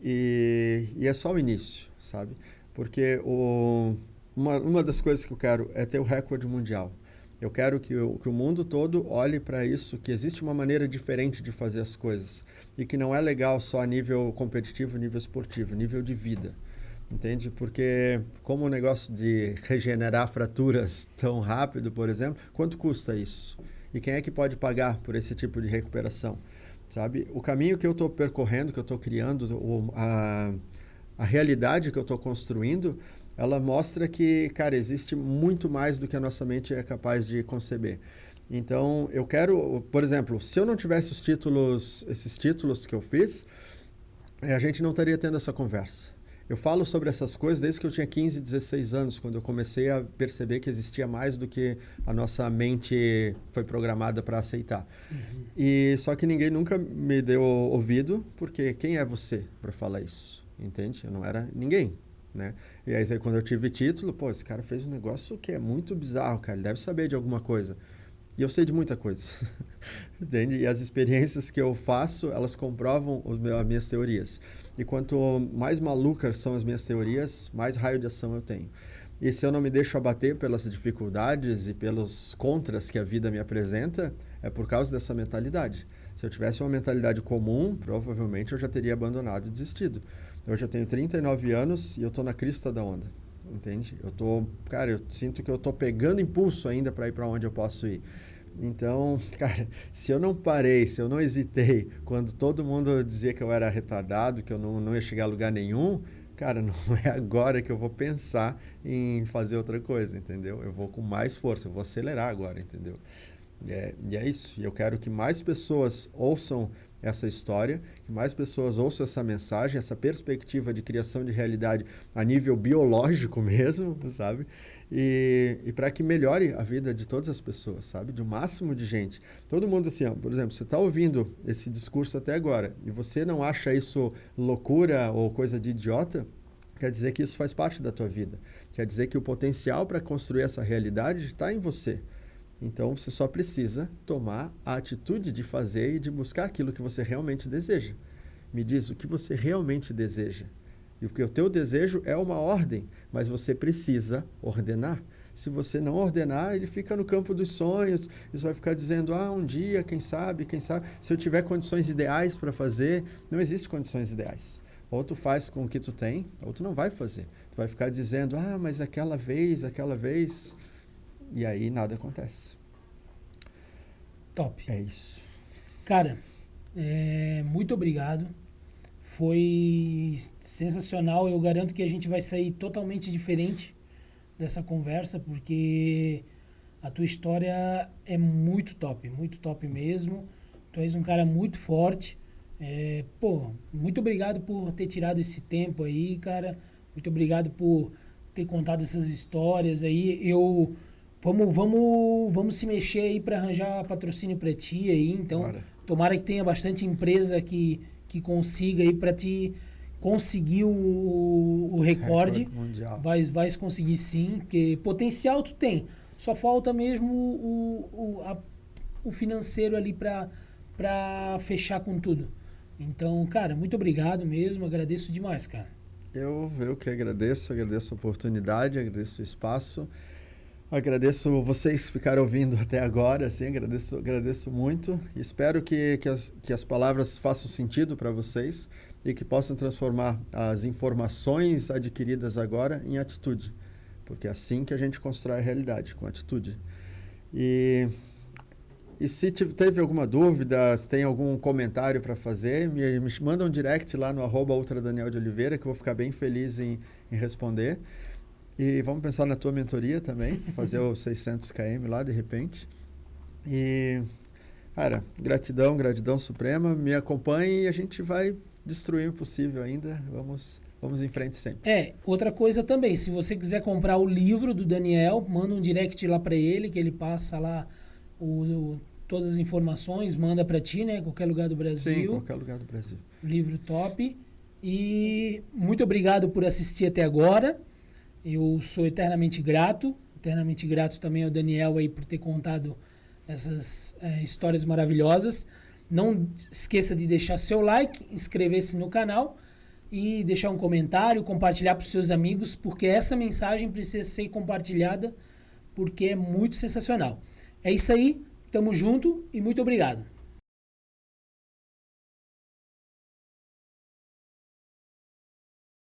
E é só o início, sabe? Porque uma das coisas que eu quero é ter o recorde mundial. Eu quero que o mundo todo olhe para isso, que existe uma maneira diferente de fazer as coisas e que não é legal só a nível competitivo, nível esportivo, nível de vida. Entende? Porque como o negócio de regenerar fraturas tão rápido, por exemplo, quanto custa isso? E quem é que pode pagar por esse tipo de recuperação? Sabe? O caminho que eu estou percorrendo, que eu estou criando, a realidade que eu estou construindo, ela mostra que, cara, existe muito mais do que a nossa mente é capaz de conceber. Então, eu quero, por exemplo, se eu não tivesse esses títulos que eu fiz, a gente não estaria tendo essa conversa. Eu falo sobre essas coisas desde que eu tinha 15, 16 anos, quando eu comecei a perceber que existia mais do que a nossa mente foi programada para aceitar. E só que ninguém nunca me deu ouvido, porque quem é você para falar isso? Entende? Eu não era ninguém, né? E aí quando eu tive título, pô, esse cara fez um negócio que é muito bizarro, cara, ele deve saber de alguma coisa. E eu sei de muita coisa, entende? E as experiências que eu faço, elas comprovam as minhas teorias. E quanto mais malucas são as minhas teorias, mais raio de ação eu tenho. E se eu não me deixo abater pelas dificuldades e pelos contras que a vida me apresenta, é por causa dessa mentalidade. Se eu tivesse uma mentalidade comum, provavelmente eu já teria abandonado e desistido. Hoje eu tenho 39 anos e eu estou na crista da onda. Entende? Eu sinto que eu tô pegando impulso ainda para ir para onde eu posso ir. Então, cara, se eu não parei, se eu não hesitei, quando todo mundo dizia que eu era retardado, que eu não ia chegar a lugar nenhum, cara, não é agora que eu vou pensar em fazer outra coisa, entendeu? Eu vou com mais força, eu vou acelerar agora, entendeu? E é isso. E eu quero que mais pessoas ouçam essa história, que mais pessoas ouçam essa mensagem, essa perspectiva de criação de realidade a nível biológico mesmo, sabe? E para que melhore a vida de todas as pessoas, sabe? De um máximo de gente. Todo mundo assim, ó, por exemplo, você está ouvindo esse discurso até agora e você não acha isso loucura ou coisa de idiota, quer dizer que isso faz parte da tua vida. Quer dizer que o potencial para construir essa realidade está em você. Então, você só precisa tomar a atitude de fazer e de buscar aquilo que você realmente deseja. Me diz o que você realmente deseja. E porque o teu desejo é uma ordem, mas você precisa ordenar. Se você não ordenar, ele fica no campo dos sonhos, isso vai ficar dizendo, um dia, quem sabe, se eu tiver condições ideais para fazer, não existe condições ideais. Ou tu faz com o que tu tem, ou tu não vai fazer. Tu vai ficar dizendo, mas aquela vez, e aí nada acontece. Top. É isso. Cara, muito obrigado. Foi sensacional. Eu garanto que a gente vai sair totalmente diferente dessa conversa, porque a tua história é muito top mesmo. Tu és um cara muito forte. Muito obrigado por ter tirado esse tempo aí, cara. Muito obrigado por ter contado essas histórias aí. Eu Vamos se mexer aí para arranjar patrocínio para ti aí. Então, Bora. tomara que tenha bastante empresa que consiga aí para te conseguir o recorde. Mundial. Vai conseguir sim, porque potencial tu tem. Só falta mesmo o financeiro ali para fechar com tudo. Então, cara, muito obrigado mesmo. Agradeço demais, cara. Eu que agradeço a oportunidade, agradeço o espaço. Agradeço vocês que ficaram ouvindo até agora, assim, agradeço muito. Espero que as palavras façam sentido para vocês e que possam transformar as informações adquiridas agora em atitude, porque é assim que a gente constrói a realidade, com atitude. E se teve alguma dúvida, se tem algum comentário para fazer, me manda um direct lá no @ultradanieldeoliveira, que eu vou ficar bem feliz em responder. E vamos pensar na tua mentoria também, fazer os 600 km lá de repente. E, cara, gratidão suprema. Me acompanhe e a gente vai destruir o impossível ainda. Vamos em frente sempre. Outra coisa também, se você quiser comprar o livro do Daniel, manda um direct lá para ele, que ele passa lá todas as informações, manda para ti, né? Qualquer lugar do Brasil. Sim, qualquer lugar do Brasil. Livro top. E muito obrigado por assistir até agora. Eu sou eternamente grato também ao Daniel aí por ter contado essas histórias maravilhosas. Não esqueça de deixar seu like, inscrever-se no canal e deixar um comentário, compartilhar para os seus amigos, porque essa mensagem precisa ser compartilhada, porque é muito sensacional. É isso aí, tamo junto e muito obrigado.